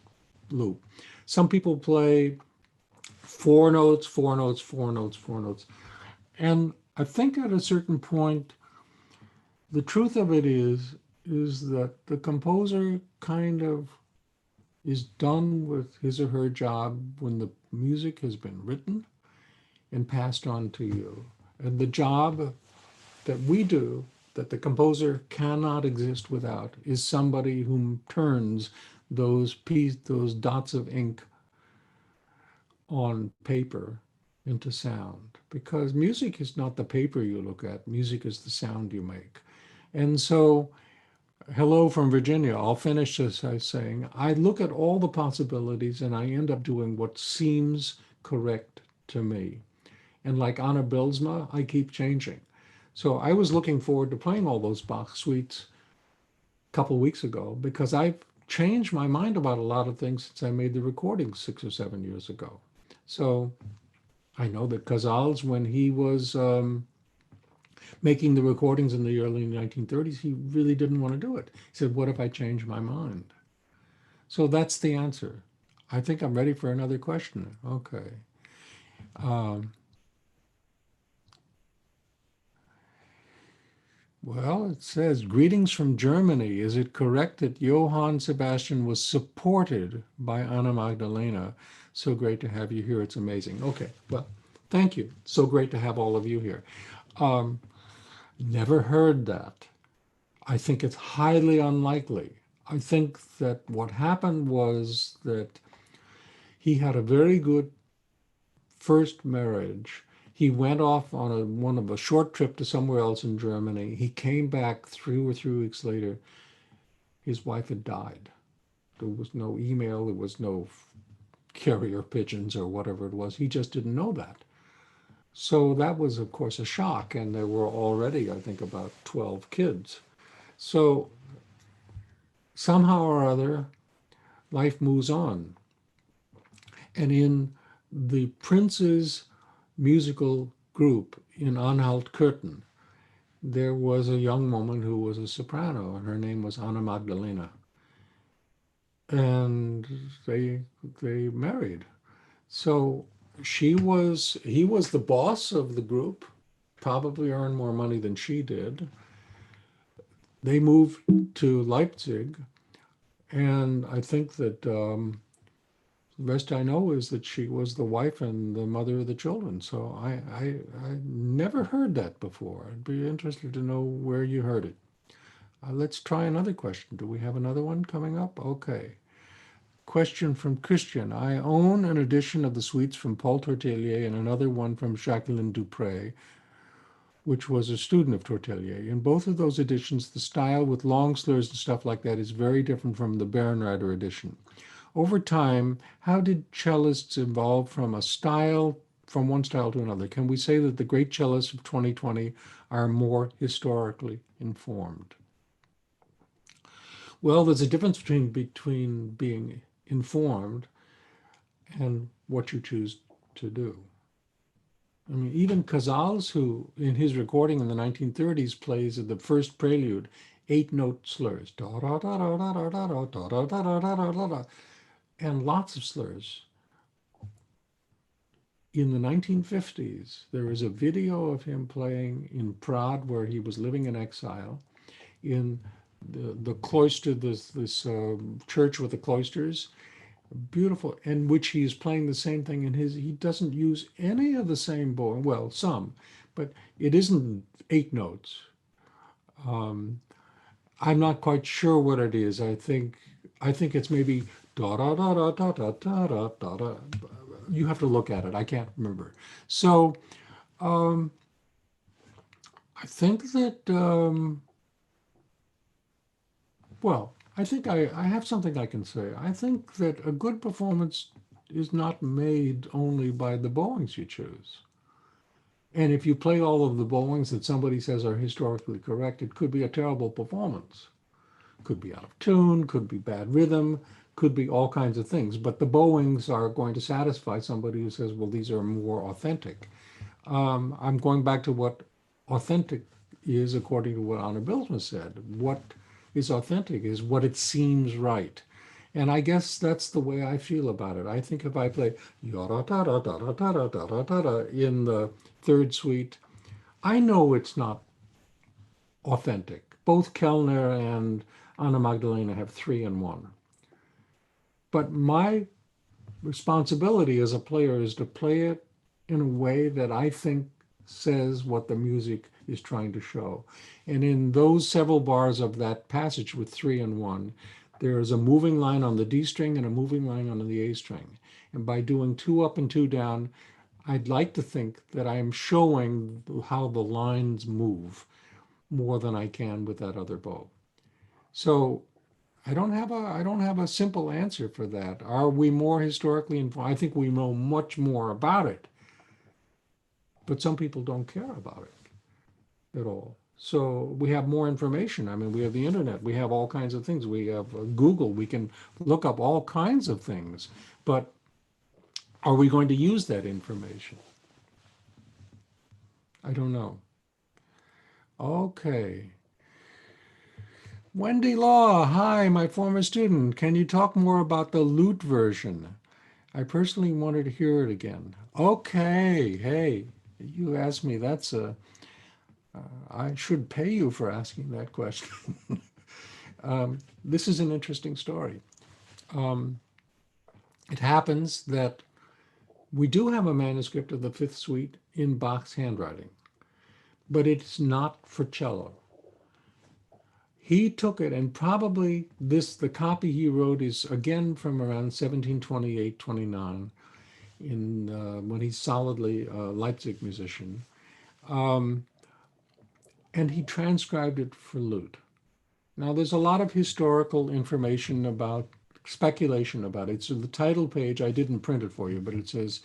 loop. Some people play 4 notes, 4 notes, 4 notes, 4 notes. And I think at a certain point, the truth of it is that the composer kind of is done with his or her job when the music has been written, and passed on to you. And the job that we do, that the composer cannot exist without, is somebody who turns those dots of ink on paper into sound. Because music is not the paper you look at, music is the sound you make. And so, hello from Virginia. I'll finish this by saying, I look at all the possibilities and I end up doing what seems correct to me. And like Anna Bylsma, I keep changing. So I was looking forward to playing all those Bach suites a couple weeks ago because I've changed my mind about a lot of things since I made the recording 6 or 7 years ago. So I know that Casals, when he was making the recordings in the early 1930s, he really didn't want to do it. He said, what if I change my mind? So that's the answer. I think I'm ready for another question. Okay. Well, it says, greetings from Germany. Is it correct that Johann Sebastian was supported by Anna Magdalena? So great to have you here. It's amazing. Okay, well, thank you. So great to have all of you here. Never heard that. I think it's highly unlikely. I think that what happened was that he had a very good first marriage. He went off on a short trip to somewhere else in Germany. He came back 3 weeks later. His wife had died. There was no email. There was no carrier pigeons or whatever it was. He just didn't know that. So that was, of course, a shock. And there were already, I think, about 12 kids. So somehow or other, life moves on. And in the Prince's musical group in Anhalt-Köthen, there was a young woman who was a soprano, and her name was Anna Magdalena. And they married. So he was the boss of the group, probably earned more money than she did. They moved to Leipzig, and I think that the rest I know is that she was the wife and the mother of the children. So I never heard that before. I'd be interested to know where you heard it. Let's try another question. Do we have another one coming up? Okay. Question from Christian. I own an edition of the suites from Paul Tortelier and another one from Jacqueline Dupré, which was a student of Tortelier. In both of those editions, the style with long slurs and stuff like that is very different from the Bernreiter edition. Over time, how did cellists evolve from one style to another? Can we say that the great cellists of 2020 are more historically informed? Well, there's a difference between being informed and what you choose to do. I mean, even Casals, who in his recording in the 1930s plays the first prelude, 8-note slurs, and lots of slurs. In the 1950s, there is a video of him playing in Prague, where he was living in exile, in the cloister, this church with the cloisters, beautiful, in which he is playing the same thing in his. He doesn't use any of the same bowing, well, some, but it isn't 8 notes. I'm not quite sure what it is. I think it's maybe da da da da da da da da da da. You have to look at it. I can't remember. So I think that well, I think I have something I can say. I think that a good performance is not made only by the bowings you choose. And if you play all of the bowings that somebody says are historically correct, it could be a terrible performance. Could be out of tune, could be bad rhythm, could be all kinds of things. But the bowings are going to satisfy somebody who says, well, these are more authentic. I'm going back to what authentic is according to what Anna Bylsma said. What is authentic is what it seems right. And I guess that's the way I feel about it. I think if I play in the third suite, I know it's not authentic. Both Kellner and Anna Magdalena have 3 and 1. But my responsibility as a player is to play it in a way that I think says what the music is trying to show. And in those several bars of that passage with 3 and 1, there is a moving line on the D string and a moving line on the A string. And by doing 2 up and 2 down, I'd like to think that I am showing how the lines move more than I can with that other bow. So I don't have a simple answer for that. Are we more historically informed? I think we know much more about it, but some people don't care about it at all. So we have more information. I mean, we have the internet, we have all kinds of things. We have Google, we can look up all kinds of things, but are we going to use that information? I don't know. Okay. Wendy Law, hi, my former student. Can you talk more about the lute version? I personally wanted to hear it again. Okay, hey, you asked me. I should pay you for asking that question. This is an interesting story. Um, it happens that we do have a manuscript of the Fifth Suite in Bach's handwriting, but it's not for cello. He took it, and probably the copy he wrote is again from around 1728, 29, when he's solidly a Leipzig musician. Um, and he transcribed it for lute. Now, there's a lot of historical information about speculation about it. So the title page, I didn't print it for you, but it says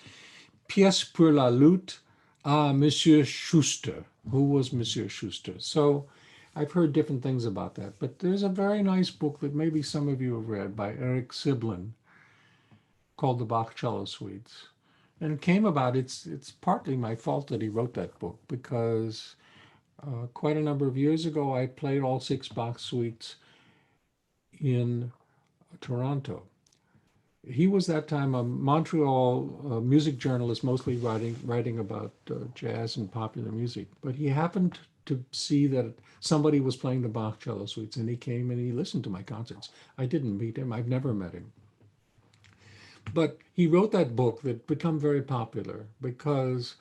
Pièce pour la lute à Monsieur Schuster. Who was Monsieur Schuster? So I've heard different things about that, but there's a very nice book that maybe some of you have read by Eric Siblin called The Bach Cello Suites. And it came about, it's partly my fault that he wrote that book, because quite a number of years ago, I played all 6 Bach suites in Toronto. He was that time a Montreal music journalist, mostly writing about jazz and popular music. But he happened to see that somebody was playing the Bach cello suites, and he came and he listened to my concerts. I didn't meet him. I've never met him. But he wrote that book that became very popular because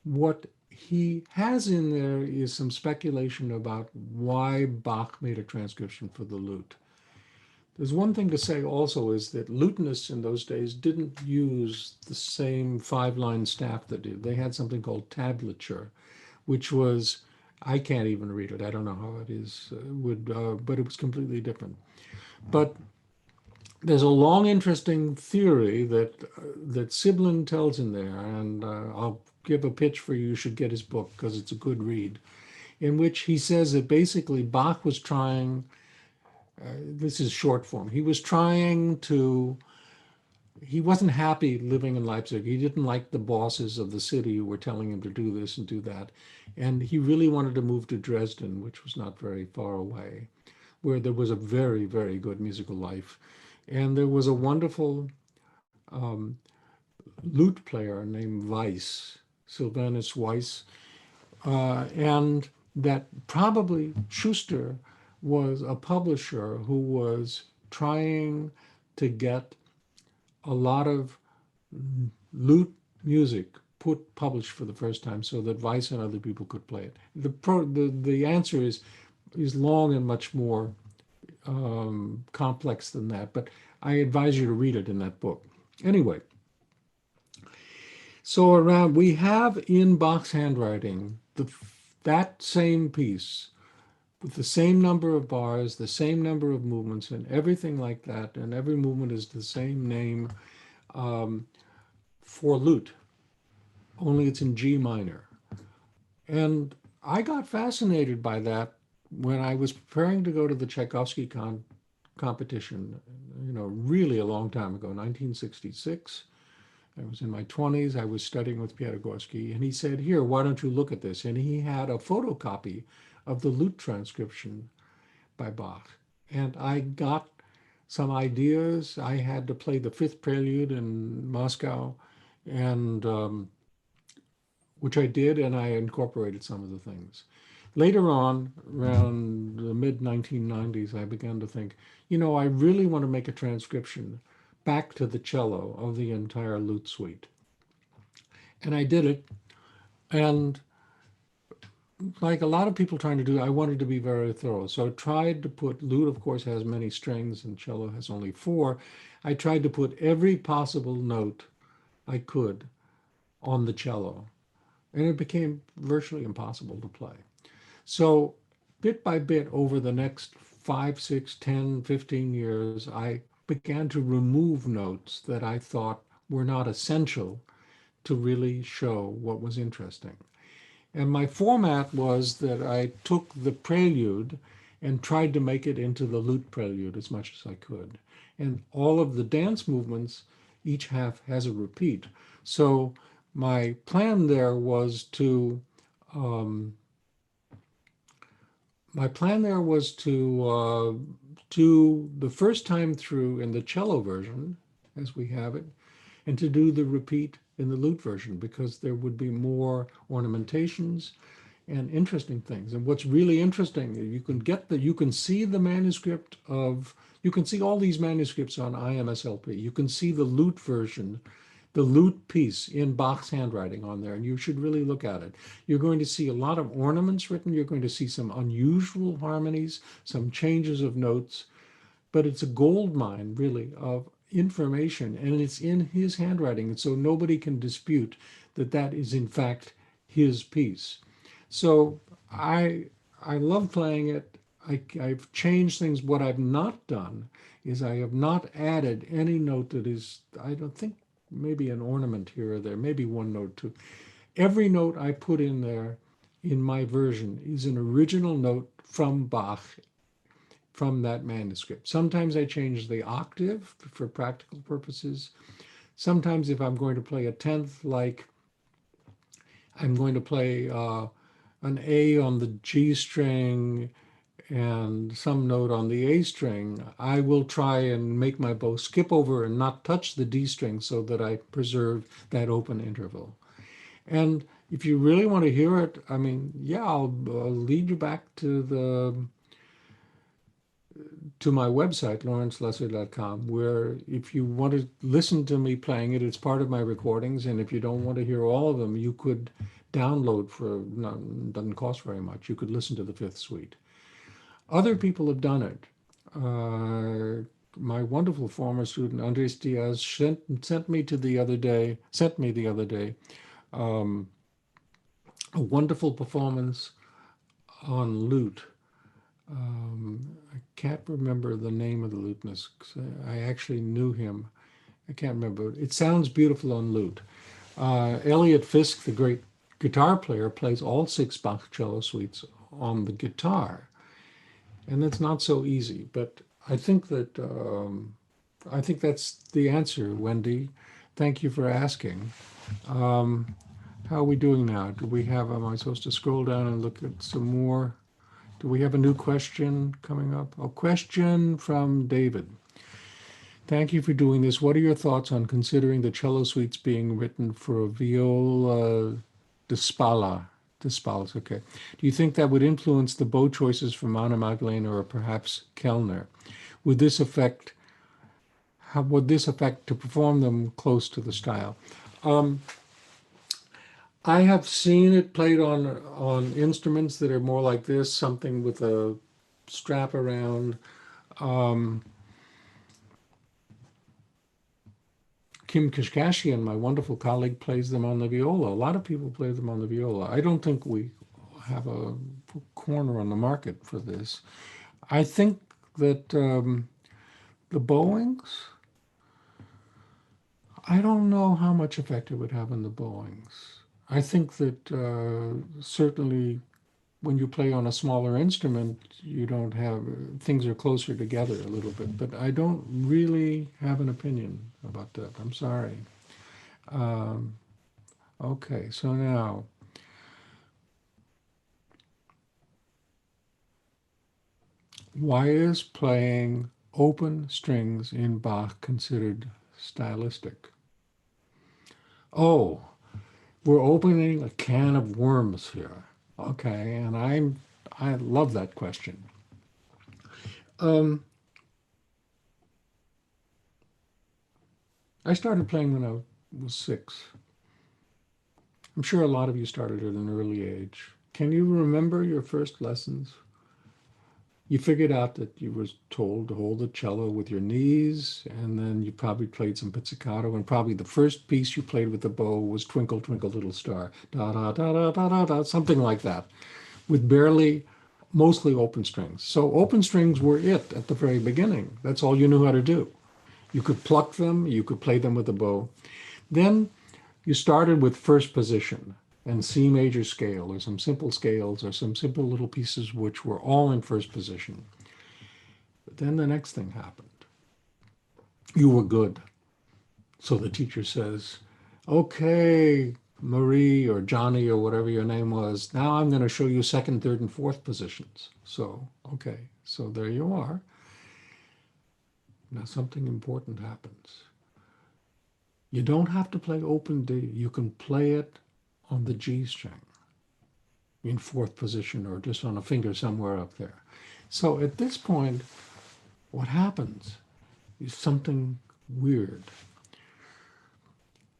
what he has in there is some speculation about why Bach made a transcription for the lute. There's one thing to say also is that lutenists in those days didn't use the same 5-line staff that did. They had something called tablature, which was, I can't even read it. I don't know how it is, but it was completely different. But there's a long, interesting theory that Siblin tells in there, and I'll give a pitch for you. You should get his book because it's a good read, in which he says that basically Bach was trying, this is short form, he wasn't happy living in Leipzig. He didn't like the bosses of the city who were telling him to do this and do that. And he really wanted to move to Dresden, which was not very far away, where there was a very, very good musical life. And there was a wonderful um, lute player named Weiss, Sylvanus Weiss, and that probably Schuster was a publisher who was trying to get a lot of lute music published for the first time so that Weiss and other people could play it. The answer is long and much more complex than that, but I advise you to read it in that book. Anyway, so we have in Bach's handwriting that same piece with the same number of bars, the same number of movements, and everything like that, and every movement is the same name for lute, only it's in G minor. And I got fascinated by that when I was preparing to go to the Tchaikovsky Khan competition, really a long time ago, 1966. I was in my 20s. I was studying with Tchaikovsky, and he said, "Here, why don't you look at this?" And he had a photocopy of the lute transcription by Bach. And I got some ideas. I had to play the fifth prelude in Moscow, and which I did, and I incorporated some of the things. Later on, around the mid 1990s, I began to think, I really want to make a transcription back to the cello of the entire lute suite. And I did it. And like a lot of people trying to do, I wanted to be very thorough. So I tried to put, lute, of course, has many strings and cello has only four. I tried to put every possible note I could on the cello. And it became virtually impossible to play. So bit by bit over the next 5, 6, 10, 15 years, I began to remove notes that I thought were not essential to really show what was interesting. And my format was that I took the prelude and tried to make it into the lute prelude as much as I could. And all of the dance movements, each half has a repeat. So my plan there was to um, do the first time through in the cello version, as we have it, and to do the repeat in the lute version because there would be more ornamentations and interesting things. And what's really interesting, you can see the manuscript of, you can see all these manuscripts on IMSLP. You can see the lute version, the lute piece in Bach's handwriting on there, and you should really look at it. You're going to see a lot of ornaments written. You're going to see some unusual harmonies, some changes of notes, but it's a gold mine, really, of information, and it's in his handwriting, and so nobody can dispute that that is, in fact, his piece. So I love playing it. I've changed things. What I've not done is I have not added any note that is, I don't think, maybe an ornament here or there, maybe one note too. Every note I put in there in my version is an original note from Bach from that manuscript. Sometimes I change the octave for practical purposes. Sometimes if I'm going to play a tenth, like I'm going to play an A on the G string and some note on the A string, I will try and make my bow skip over and not touch the D string so that I preserve that open interval. And if you really want to hear it, I mean, yeah, I'll lead you back to my website, laurencelesser.com, where if you want to listen to me playing it, it's part of my recordings. And if you don't want to hear all of them, you could download for, no, doesn't cost very much. You could listen to the Fifth Suite. Other people have done it. My wonderful former student, Andres Diaz, sent me the other day um, a wonderful performance on lute. I can't remember the name of the lutenist. I actually knew him. I can't remember. It sounds beautiful on lute. Elliot Fisk, the great guitar player, plays all 6 Bach cello suites on the guitar, and that's not so easy. But I think that's the answer, Wendy. Thank you for asking. Um, how are we doing now? Do we have? Am I supposed to scroll down and look at some more? Do we have a new question coming up? A question from David. Thank you for doing this. What are your thoughts on considering the cello suites being written for a viola da spalla? Da spalla, okay. Do you think that would influence the bow choices for Anna Magdalena or perhaps Kellner? Would this affect how would this affect to perform them close to the style? Um, I have seen it played on instruments that are more like this, something with a strap around. Um, Kim Kashkashian, my wonderful colleague, plays them on the viola. A lot of people play them on the viola. I don't think we have a corner on the market for this. I think that the bowings, I don't know how much effect it would have on the bowings. I think that certainly when you play on a smaller instrument, you don't have, things are closer together a little bit, but I don't really have an opinion about that. I'm sorry. Um, okay, so now, why is playing open strings in Bach considered stylistic? Oh, we're opening a can of worms here. Okay, and I love that question. Um, I started playing when I was 6. I'm sure a lot of you started at an early age. Can you remember your first lessons? You figured out that you were told to hold the cello with your knees, and then you probably played some pizzicato, and probably the first piece you played with the bow was Twinkle, Twinkle, Little Star, da da da da da da da, something like that, with mostly open strings. So open strings were it at the very beginning. That's all you knew how to do. You could pluck them, you could play them with the bow. Then you started with first position and C major scale, or some simple scales, or some simple little pieces which were all in first position. But then the next thing happened. You were good. So the teacher says, okay, Marie or Johnny or whatever your name was, now I'm going to show you second, third, and fourth positions. So, okay, so there you are. Now something important happens. You don't have to play open D. You can play it on the G string in fourth position or just on a finger somewhere up there. So at this point, what happens is something weird.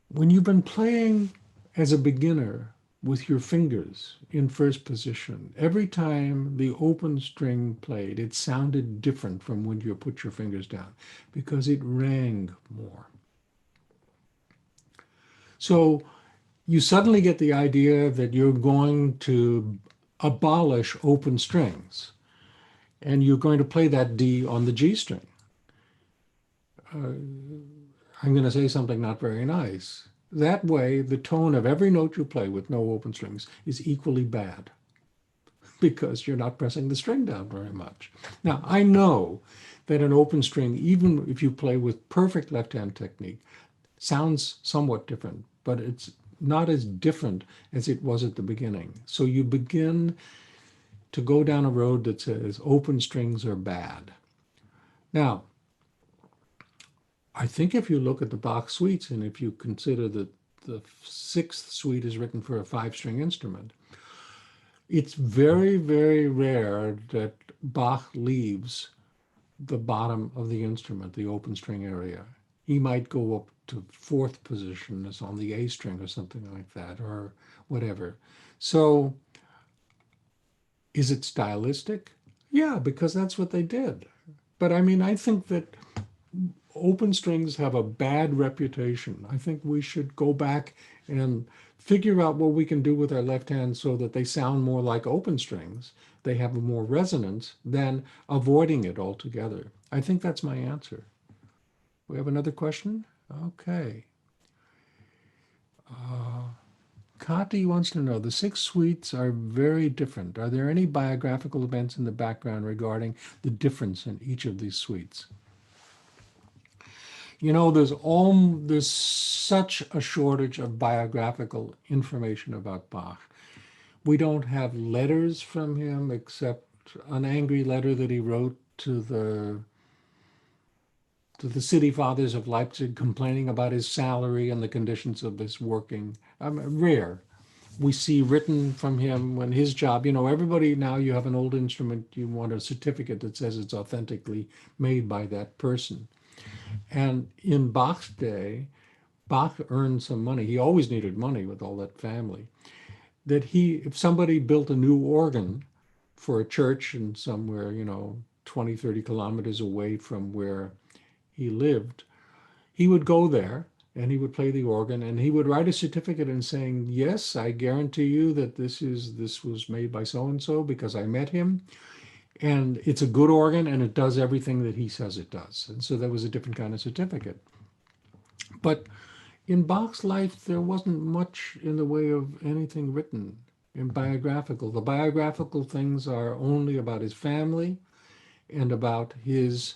When you've been playing as a beginner with your fingers in first position, every time the open string played, it sounded different from when you put your fingers down because it rang more. So you suddenly get the idea that you're going to abolish open strings and you're going to play that D on the G string. I'm going to say something not very nice. That way, the tone of every note you play with no open strings is equally bad because you're not pressing the string down very much. Now, I know that an open string, even if you play with perfect left-hand technique, sounds somewhat different, but it's not as different as it was at the beginning. So you begin to go down a road that says open strings are bad. Now, I think if you look at the Bach suites, and if you consider that the sixth suite is written for a five-string instrument, it's very, very rare that Bach leaves the bottom of the instrument, the open string area. He might go up to fourth position as on the A string or something like that, or whatever. So is it stylistic? Yeah, because that's what they did. But I mean, I think that open strings have a bad reputation. I think we should go back and figure out what we can do with our left hand so that they sound more like open strings. They have more resonance than avoiding it altogether. I think that's my answer. We have another question? Okay. Kati wants to know, the six suites are very different. Are there any biographical events in the background regarding the difference in each of these suites? You know, there's such a shortage of biographical information about Bach. We don't have letters from him except an angry letter that he wrote to the city fathers of Leipzig complaining about his salary and the conditions of his working. Rare. We see written from him when his job, you know, everybody now, you have an old instrument, you want a certificate that says it's authentically made by that person. And in Bach's day, Bach earned some money. He always needed money with all that family. If somebody built a new organ for a church in somewhere, 20, 30 kilometers away from where he lived, he would go there and he would play the organ and he would write a certificate and saying, yes, I guarantee you that this was made by so-and-so because I met him. And it's a good organ and it does everything that he says it does. And so that was a different kind of certificate. But in Bach's life, there wasn't much in the way of anything written in biographical. The biographical things are only about his family and about his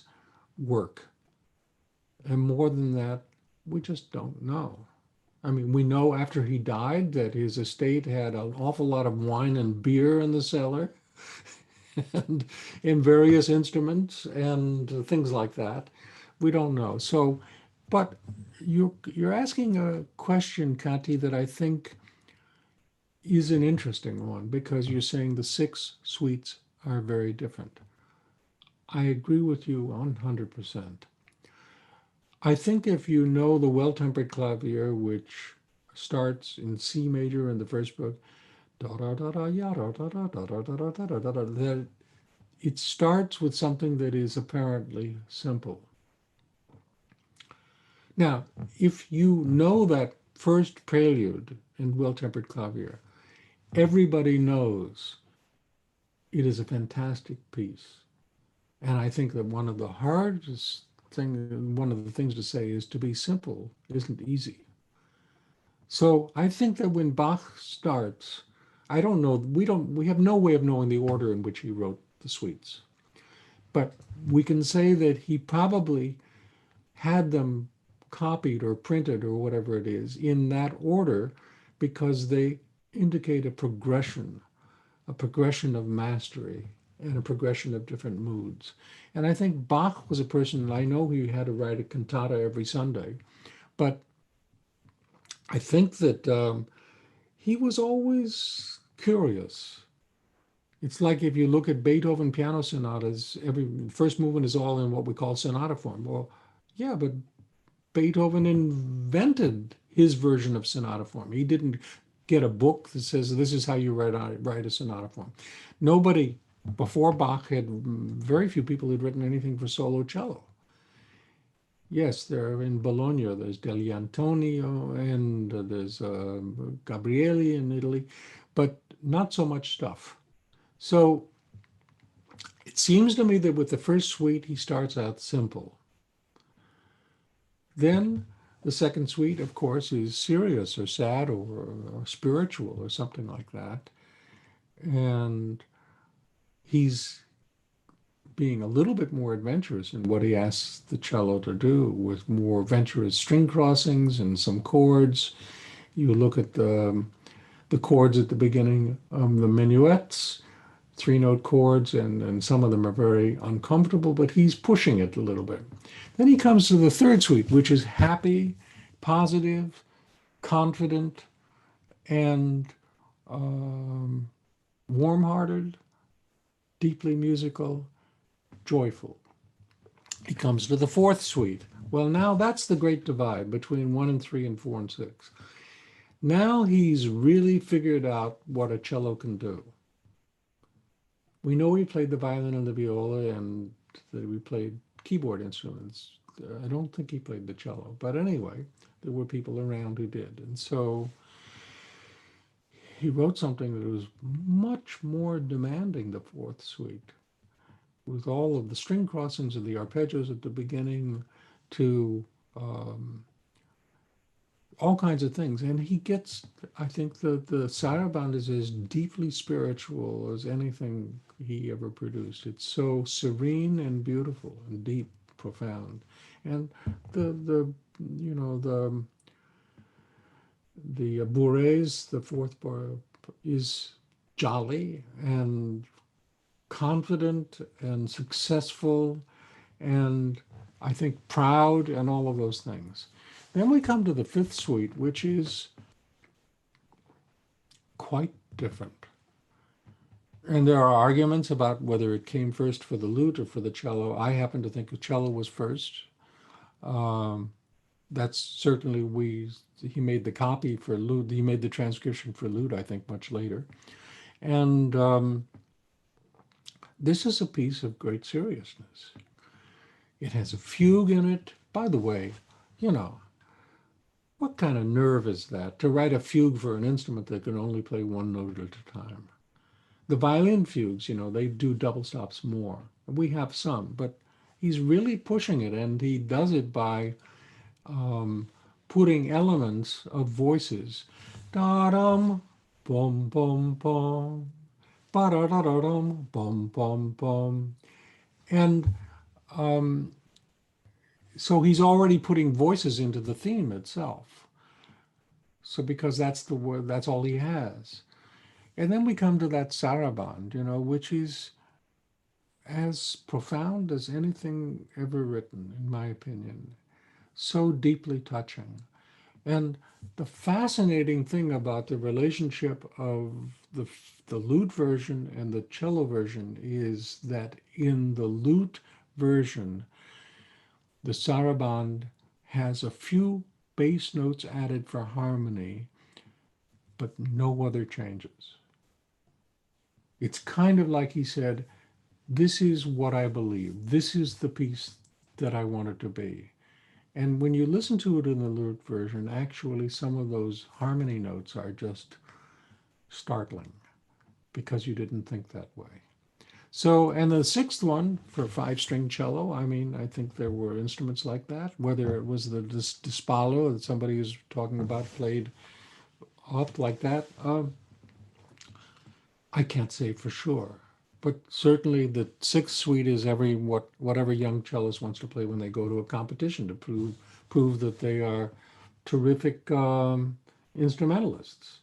work. And more than that, we just don't know. I mean, we know after he died that his estate had an awful lot of wine and beer in the cellar and in various instruments and things like that. We don't know. So, but you're asking a question, Kati, that I think is an interesting one because you're saying the six suites are very different. I agree with you 100%. I think if you know the Well-Tempered Clavier, which starts in C major in the first book. Da da da da ya da da da da da da da da da da. It starts with something that is apparently simple. Now, if you know that first prelude in Well-Tempered Clavier, everybody knows it is a fantastic piece. And I think that one of the things to say is to be simple isn't easy. So I think that when Bach starts, I don't know, we have no way of knowing the order in which he wrote the suites. But we can say that he probably had them copied or printed or whatever it is in that order because they indicate a progression of mastery and a progression of different moods. And I think Bach was a person, I know he had to write a cantata every Sunday, but I think that he was always curious. It's like if you look at Beethoven piano sonatas, every first movement is all in what we call sonata form. Well, yeah, but Beethoven invented his version of sonata form. He didn't get a book that says this is how you write a sonata form. Nobody before Bach had, very few people had written anything for solo cello. Yes, there in Bologna, there's Degli Antonio and there's Gabrieli in Italy, but not so much stuff. So it seems to me that with the first suite, he starts out simple. Then the second suite, of course, is serious or sad or spiritual or something like that. And he's being a little bit more adventurous in what he asks the cello to do, with more venturous string crossings and some chords. You look at the chords at the beginning of the minuets, three-note chords, and some of them are very uncomfortable, but he's pushing it a little bit. Then he comes to the third suite, which is happy, positive, confident, and warm-hearted, deeply musical, joyful. He comes to the fourth suite. Well, now that's the great divide between 1 and 3 and 4 and 6. Now he's really figured out what a cello can do. We know he played the violin and the viola and that we played keyboard instruments. I don't think he played the cello, but anyway, there were people around who did. And so he wrote something that was much more demanding, the fourth suite, with all of the string crossings and the arpeggios at the beginning to all kinds of things. And he gets, I think the Sarabande is as deeply spiritual as anything he ever produced. It's so serene and beautiful and deep, profound. And the Bourrées, the fourth bar, is jolly and confident and successful and I think proud and all of those things. Then we come to the fifth suite, which is quite different. And there are arguments about whether it came first for the lute or for the cello. I happen to think the cello was first. That's certainly he made the copy for lute. He made the transcription for lute, I think, much later. And this is a piece of great seriousness. It has a fugue in it. By the way, what kind of nerve is that to write a fugue for an instrument that can only play one note at a time? The violin fugues, they do double stops more. We have some, but he's really pushing it, and he does it by putting elements of voices. Da-dum, bum, bum, bum, ba-da-da-da-dum, bum, bum, bum. And so he's already putting voices into the theme itself. So because that's all he has. And then we come to that Sarabande, which is as profound as anything ever written, in my opinion. So deeply touching. And the fascinating thing about the relationship of the lute version and the cello version is that in the lute version, the Sarabande has a few bass notes added for harmony, but no other changes. It's kind of like he said, this is what I believe. This is the piece that I want it to be. And when you listen to it in the lute version, actually some of those harmony notes are just startling because you didn't think that way. So, and the sixth one for five-string cello, I mean, I think there were instruments like that, whether it was the Dispalo that somebody was talking about played up like that. I can't say for sure, but certainly the sixth suite is whatever young cellist wants to play when they go to a competition to prove that they are terrific instrumentalists.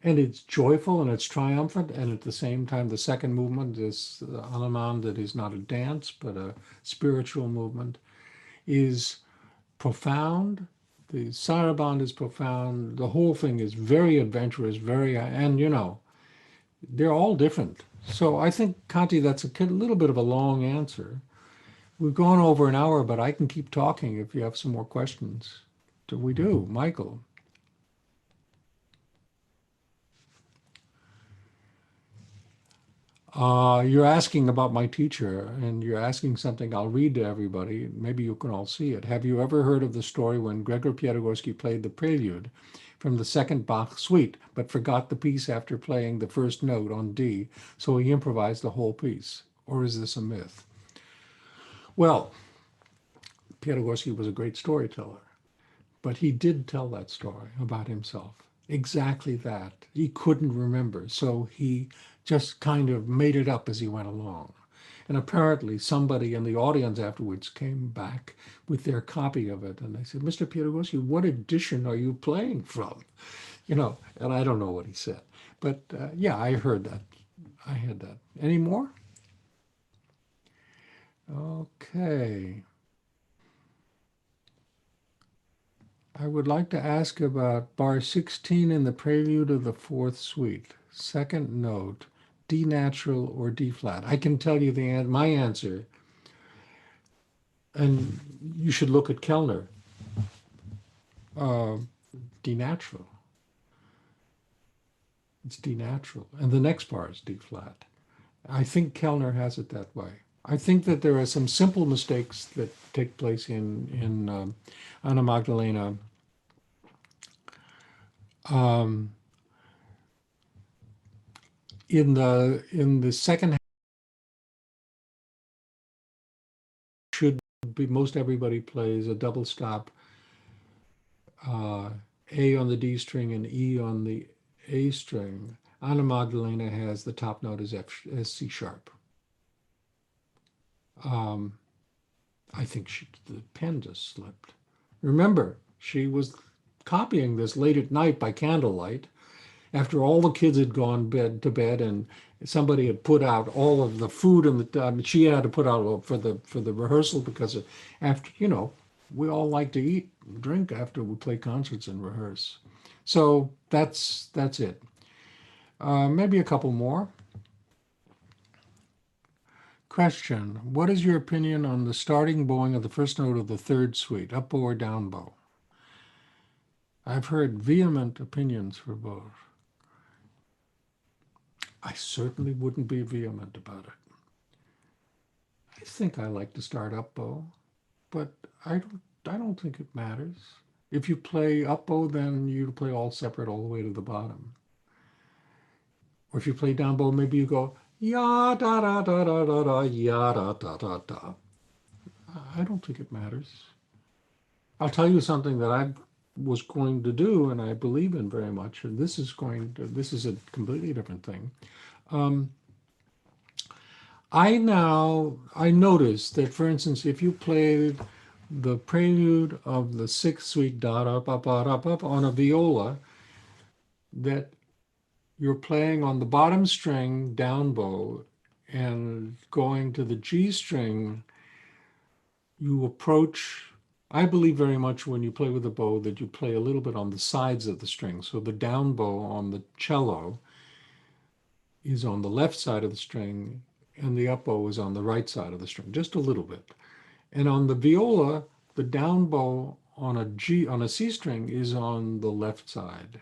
And it's joyful and it's triumphant, and at the same time, the second movement is Allemande, that is not a dance but a spiritual movement, is profound. The Sarabande is profound. The whole thing is very adventurous, and they're all different. So I think, Conti, that's a little bit of a long answer. We've gone over an hour, but I can keep talking if you have some more questions. We do. Michael. You're asking about my teacher, and you're asking something I'll read to everybody. Maybe you can all see it. Have you ever heard of the story when Gregor Piatigorsky played the Prelude from the second Bach suite, but forgot the piece after playing the first note on D, so he improvised the whole piece? Or is this a myth? Well, Piatigorsky was a great storyteller, but he did tell that story about himself. Exactly that. He couldn't remember, so he just kind of made it up as he went along. And apparently somebody in the audience afterwards came back with their copy of it, and they said, Mr. Piatigorsky, what edition are you playing from? And I don't know what he said. But yeah, I heard that. I had that. Any more? Okay. I would like to ask about bar 16 in the Prelude of the Fourth Suite. Second note, D natural or D flat. I can tell you my answer, and you should look at Kellner. D natural. It's D natural, and the next bar is D flat. I think Kellner has it that way. I think that there are some simple mistakes that take place in Anna Magdalena. In the second half, should be most everybody plays a double stop, A on the D string and E on the A string. Anna Magdalena has the top note as C sharp. I think the pen just slipped. Remember, she was copying this late at night by candlelight after all the kids had gone to bed and somebody had put out all of the food and she had to put out for the rehearsal because after we all like to eat and drink after we play concerts and rehearse. So that's it. Maybe a couple more. Question: what is your opinion on the starting bowing of the first note of the third suite, up bow or down bow? I've heard vehement opinions for both. I certainly wouldn't be vehement about it. I think I like to start up bow, but I don't think it matters. If you play up bow, then you play all separate all the way to the bottom. Or if you play down bow, maybe you go ya da da da da da da ya da da da da. I don't think it matters. I'll tell you something that I was going to do and I believe in very much, and this is a completely different thing. I noticed that, for instance, if you played the Prelude of the sixth suite da da ba ba da ba on a viola, that you're playing on the bottom string down bow and going to the G string, you approach. I believe very much when you play with a bow that you play a little bit on the sides of the string. So the down bow on the cello is on the left side of the string and the up bow is on the right side of the string, just a little bit. And on the viola, the down bow on a C string is on the left side.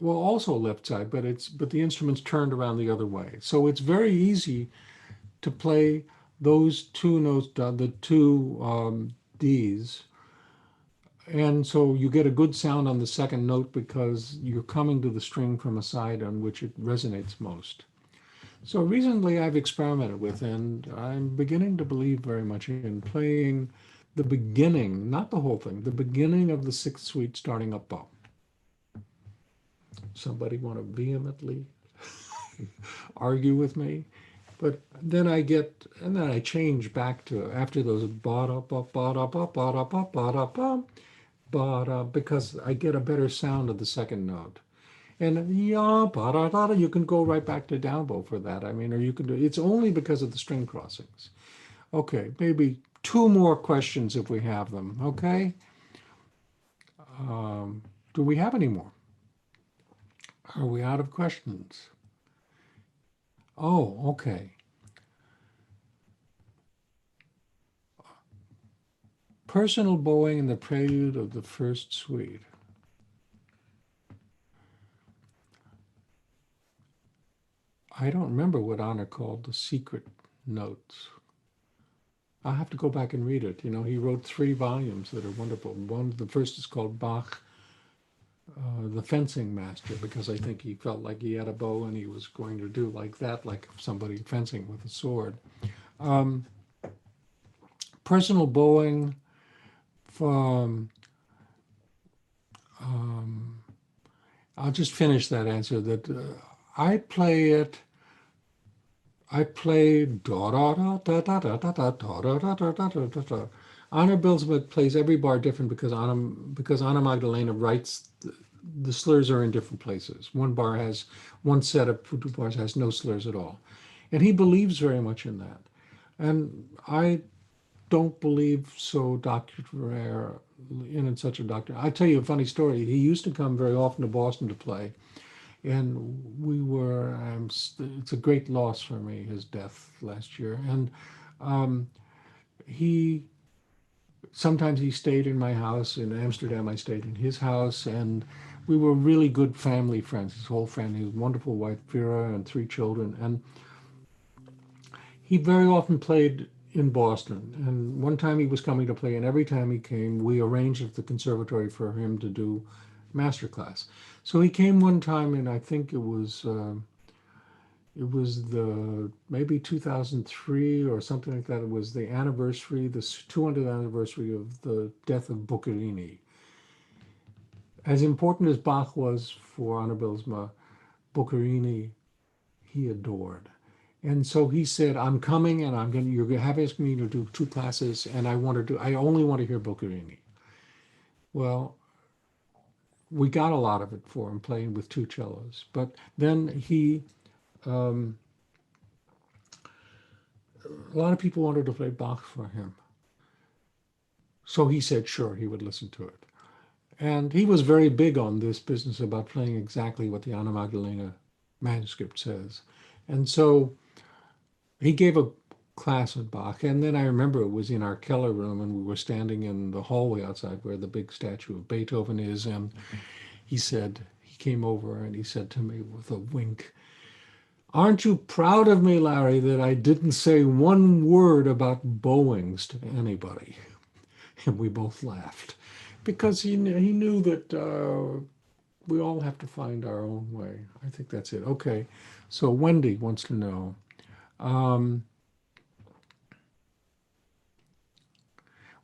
Well, also left side, but the instrument's turned around the other way. So it's very easy to play those two notes, the two Ds. And so you get a good sound on the second note because you're coming to the string from a side on which it resonates most. So recently I've experimented with, and I'm beginning to believe very much in playing the beginning, not the whole thing, the beginning of the sixth suite starting up bow. Somebody want to vehemently argue with me? But then I change back to after those because I get a better sound of the second note. And you can go right back to down bow for that. I mean, or you can do it's only because of the string crossings. Okay, maybe two more questions if we have them. Okay. Do we have any more? Are we out of questions? Oh, okay. Personal bowing in the prelude of the first suite. I don't remember what Honor called the secret notes. I'll have to go back and read it. You know, he wrote 3 volumes that are wonderful. The first is called Bach, the fencing master, because I think he felt like he had a bow and he was going to do like that, like somebody fencing with a sword. Personal bowing from, I'll just finish that answer that I play da da da da da da da da da da da da da da da. Anna Bylsma plays every bar different because Anna Magdalena writes the slurs are in different places. One set of 2 bars has no slurs at all. And he believes very much in that. And I don't believe so doctrinaire in such a doctrine. I'll tell you a funny story. He used to come very often to Boston to play. And we were, it's a great loss for me, his death last year. And sometimes he stayed in my house in Amsterdam. I stayed in his house, and we were really good family friends, his whole family, his wonderful wife, Vera, and 3 children. And he very often played in Boston. And one time he was coming to play, and every time he came, we arranged at the conservatory for him to do master class. So he came one time, and I think it was the maybe 2003 or something like that. It was the anniversary, the 200th anniversary of the death of Boccherini. As important as Bach was for Anna Bylsma, Boccherini he adored. And so he said, I'm coming and you're having me to do 2 classes, and I only want to hear Boccherini. Well, we got a lot of it for him playing with 2 cellos. But then a lot of people wanted to play Bach for him. So he said, sure, he would listen to it. And he was very big on this business about playing exactly what the Anna Magdalena manuscript says. And so he gave a class at Bach. And then I remember it was in our Keller room, and we were standing in the hallway outside where the big statue of Beethoven is. And he came over and he said to me with a wink, aren't you proud of me, Larry, that I didn't say one word about bowings to anybody? And we both laughed because he knew that we all have to find our own way. I think that's it. Okay, so Wendy wants to know,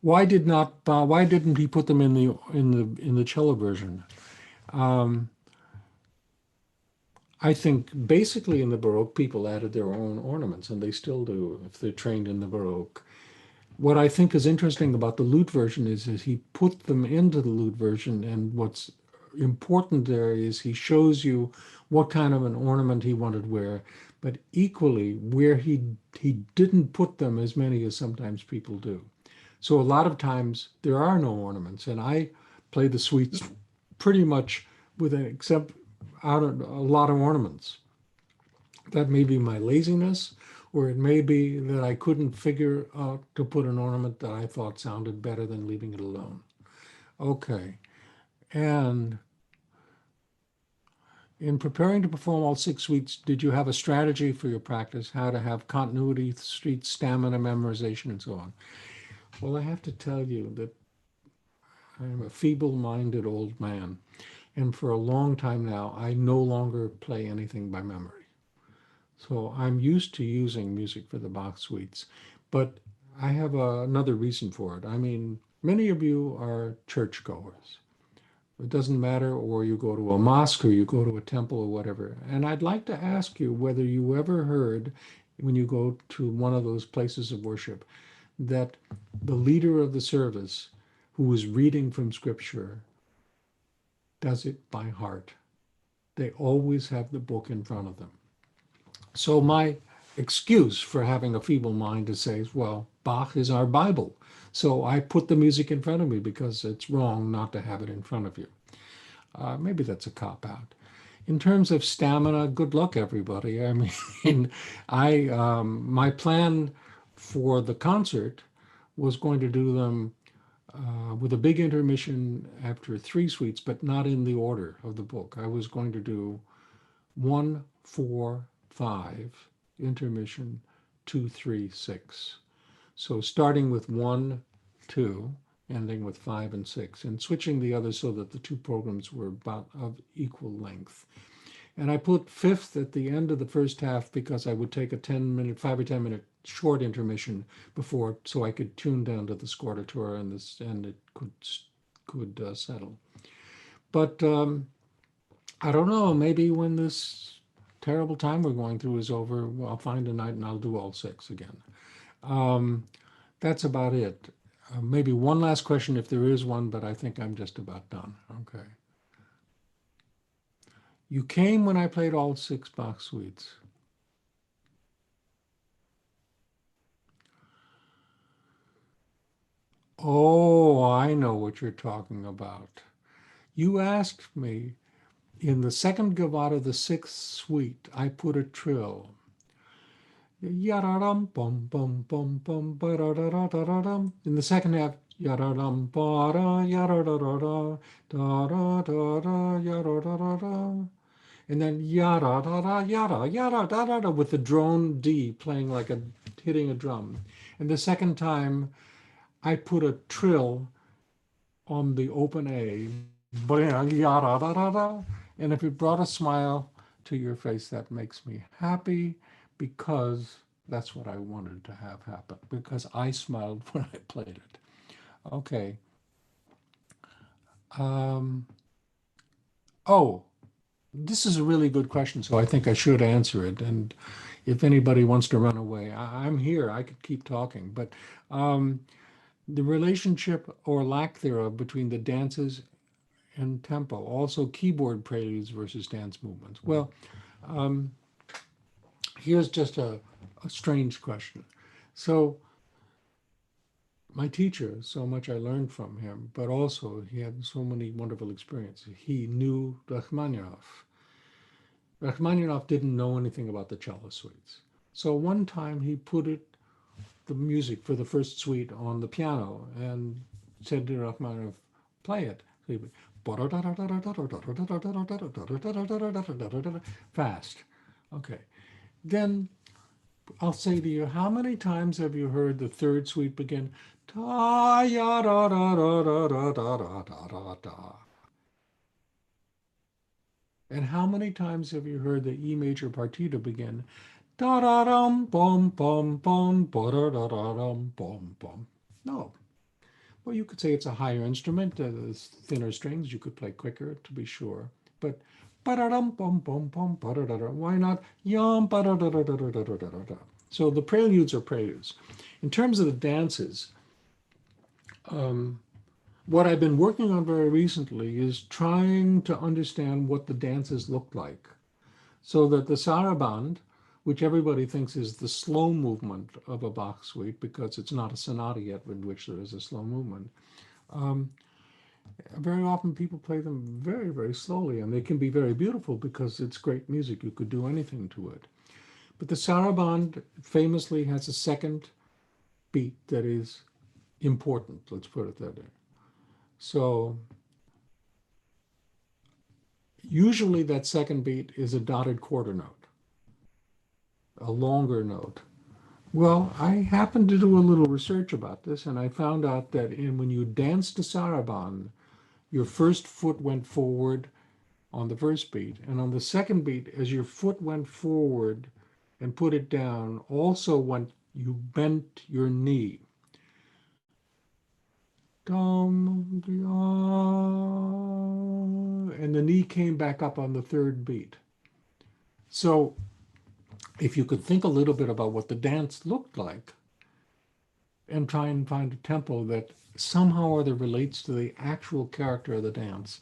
why didn't he put them in the cello version? I think basically in the Baroque, people added their own ornaments, and they still do if they're trained in the Baroque. What I think is interesting about the lute version is he put them into the lute version, and what's important there is he shows you what kind of an ornament he wanted where, but equally where he didn't put them as many as sometimes people do. So a lot of times there are no ornaments, and I play the suites pretty much except out of a lot of ornaments. That may be my laziness, or it may be that I couldn't figure out to put an ornament that I thought sounded better than leaving it alone. Okay, and in preparing to perform all 6 suites, did you have a strategy for your practice, how to have continuity, street stamina, memorization, and so on? Well, I have to tell you that I'm a feeble-minded old man, and for a long time now, I no longer play anything by memory. So I'm used to using music for the Bach suites, but I have another reason for it. I mean, many of you are churchgoers. It doesn't matter, or you go to a mosque or you go to a temple or whatever. And I'd like to ask you whether you ever heard, when you go to one of those places of worship, that the leader of the service who is reading from scripture does it by heart. They always have the book in front of them. So my excuse for having a feeble mind is say, well, Bach is our Bible. So I put the music in front of me because it's wrong not to have it in front of you. Maybe that's a cop-out. In terms of stamina, good luck, everybody. I mean, my plan for the concert was going to do them with a big intermission after 3 suites, but not in the order of the book. I was going to do 1, 4, 5, intermission, 2, 3, 6. So starting with 1, 2, ending with 5 and 6, and switching the others so that the 2 programs were about of equal length. And I put 5th at the end of the first half because I would take a 10-minute, 5 or 10-minute short intermission before, so I could tune down to the scordatura and it could settle. But I don't know, maybe when this terrible time we're going through is over, I'll find a night and I'll do all 6 again. That's about it. Maybe one last question if there is one, but I think I'm just about done. Okay. You came when I played all 6 Bach suites. Oh, I know what you're talking about. You asked me in the second gavotte of the 6th suite, I put a trill. Yararam bum bum bum bum ba-da-da-da-da-da-dum. In the second half, yararam ba-da yara-da-da-da da-da-da-da yara-da-da-da. And then yara-da-da yara yara-da-da-da with the drone D playing like a hitting a drum. And the second time, I put a trill on the open A, yara-da-da-da. And if it brought a smile to your face, that makes me happy, because that's what I wanted to have happen, because I smiled when I played it. Okay. Oh, this is a really good question, so I think I should answer it. And if anybody wants to run away, I'm here. I could keep talking. But the relationship or lack thereof between the dances and tempo, also keyboard preludes versus dance movements. Well, here's just a strange question. So my teacher, so much I learned from him, but also he had so many wonderful experiences. He knew Rachmaninoff. Rachmaninoff didn't know anything about the cello suites. So one time he put the music for the first suite on the piano and said to Rachmaninoff, play it. So he would, fast. Okay. Then I'll say to you, how many times have you heard the third suite begin? Ta ya da da da da da da da da da. And how many times have you heard the E major partita begin? Da da dum bum bum bum ba da da da dum bum bum. No. Well, you could say it's a higher instrument, thinner strings. You could play quicker, to be sure. But ba da dum bum bum bum ba da da da. Why not yum ba da da da da da da da da da? So the preludes are preludes. In terms of the dances, what I've been working on very recently is trying to understand what the dances look like, so that the Sarabande, which everybody thinks is the slow movement of a Bach suite because it's not a sonata yet in which there is a slow movement, very often people play them very, very slowly, and they can be very beautiful because it's great music. You could do anything to it. But the Sarabande famously has a second beat that is important, let's put it that way. So usually that second beat is a dotted quarter note, a longer note. Well, I happened to do a little research about this, and I found out that when you dance to Sarabande, your first foot went forward on the first beat, and on the second beat, as your foot went forward and put it down, also went, you bent your knee. And the knee came back up on the third beat. So if you could think a little bit about what the dance looked like and try and find a tempo that somehow or other relates to the actual character of the dance,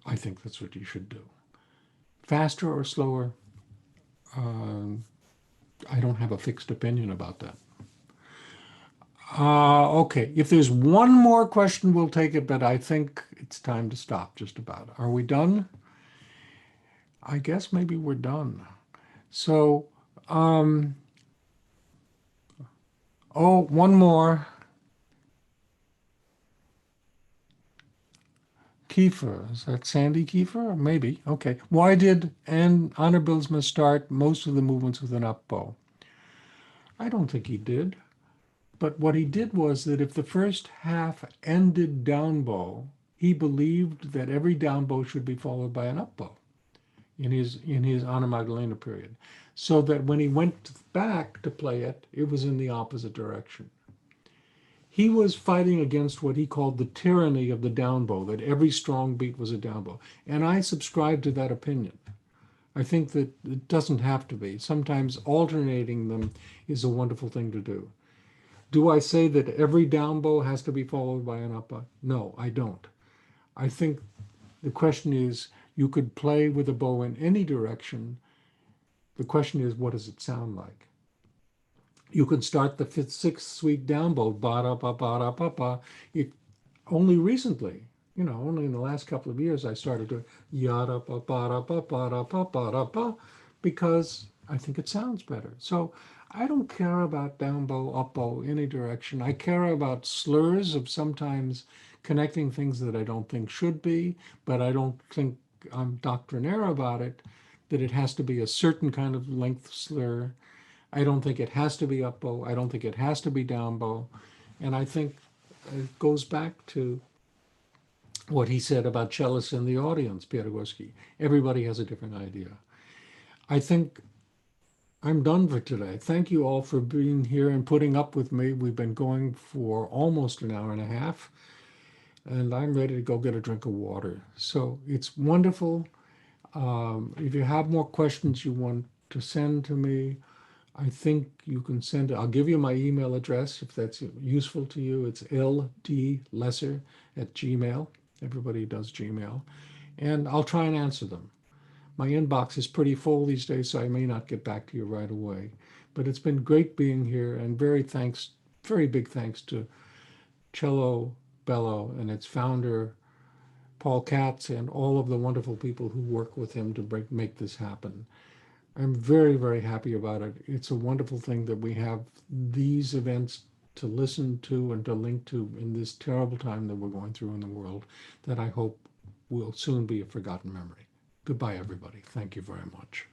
I think that's what you should do. Faster or slower, I don't have a fixed opinion about that. Okay, if there's one more question, we'll take it, but I think it's time to stop just about. Are we done? I guess maybe we're done. So, one more. Kiefer, is that Sandy Kiefer? Maybe, okay. Why did Anna Bylsma start most of the movements with an up bow? I don't think he did. But what he did was that if the first half ended down bow, he believed that every down bow should be followed by an up bow in his Anna Magdalena period. So that when he went back to play it, it was in the opposite direction. He was fighting against what he called the tyranny of the down bow, that every strong beat was a down bow. And I subscribe to that opinion. I think that it doesn't have to be. Sometimes alternating them is a wonderful thing to do. Do I say that every down bow has to be followed by an up bow? No, I don't. I think the question is, you could play with a bow in any direction. The question is, what does it sound like? You could start the fifth, sixth suite down bow, ba-da-ba-ba-da-ba-ba. Only recently, only in the last couple of years, I started to yada-ba-ba-da-ba-ba-da-ba-ba-da-ba, because I think it sounds better. So I don't care about down bow, up bow, any direction. I care about slurs of sometimes connecting things that I don't think should be, but I don't think I'm doctrinaire about it, that it has to be a certain kind of length slur. I don't think it has to be up bow. I don't think it has to be down bow. And I think it goes back to what he said about cellists in the audience, Tchaikovsky. Everybody has a different idea. I think I'm done for today. Thank you all for being here and putting up with me. We've been going for almost an hour and a half, and I'm ready to go get a drink of water. So it's wonderful. If you have more questions you want to send to me, I think you can send it. I'll give you my email address if that's useful to you. It's ldlesser@gmail. Everybody does Gmail. And I'll try and answer them. My inbox is pretty full these days, so I may not get back to you right away. But it's been great being here, and very big thanks to Cello Bello and its founder, Paul Katz, and all of the wonderful people who work with him to make this happen. I'm very, very happy about it. It's a wonderful thing that we have these events to listen to and to link to in this terrible time that we're going through in the world, that I hope will soon be a forgotten memory. Goodbye, everybody. Thank you very much.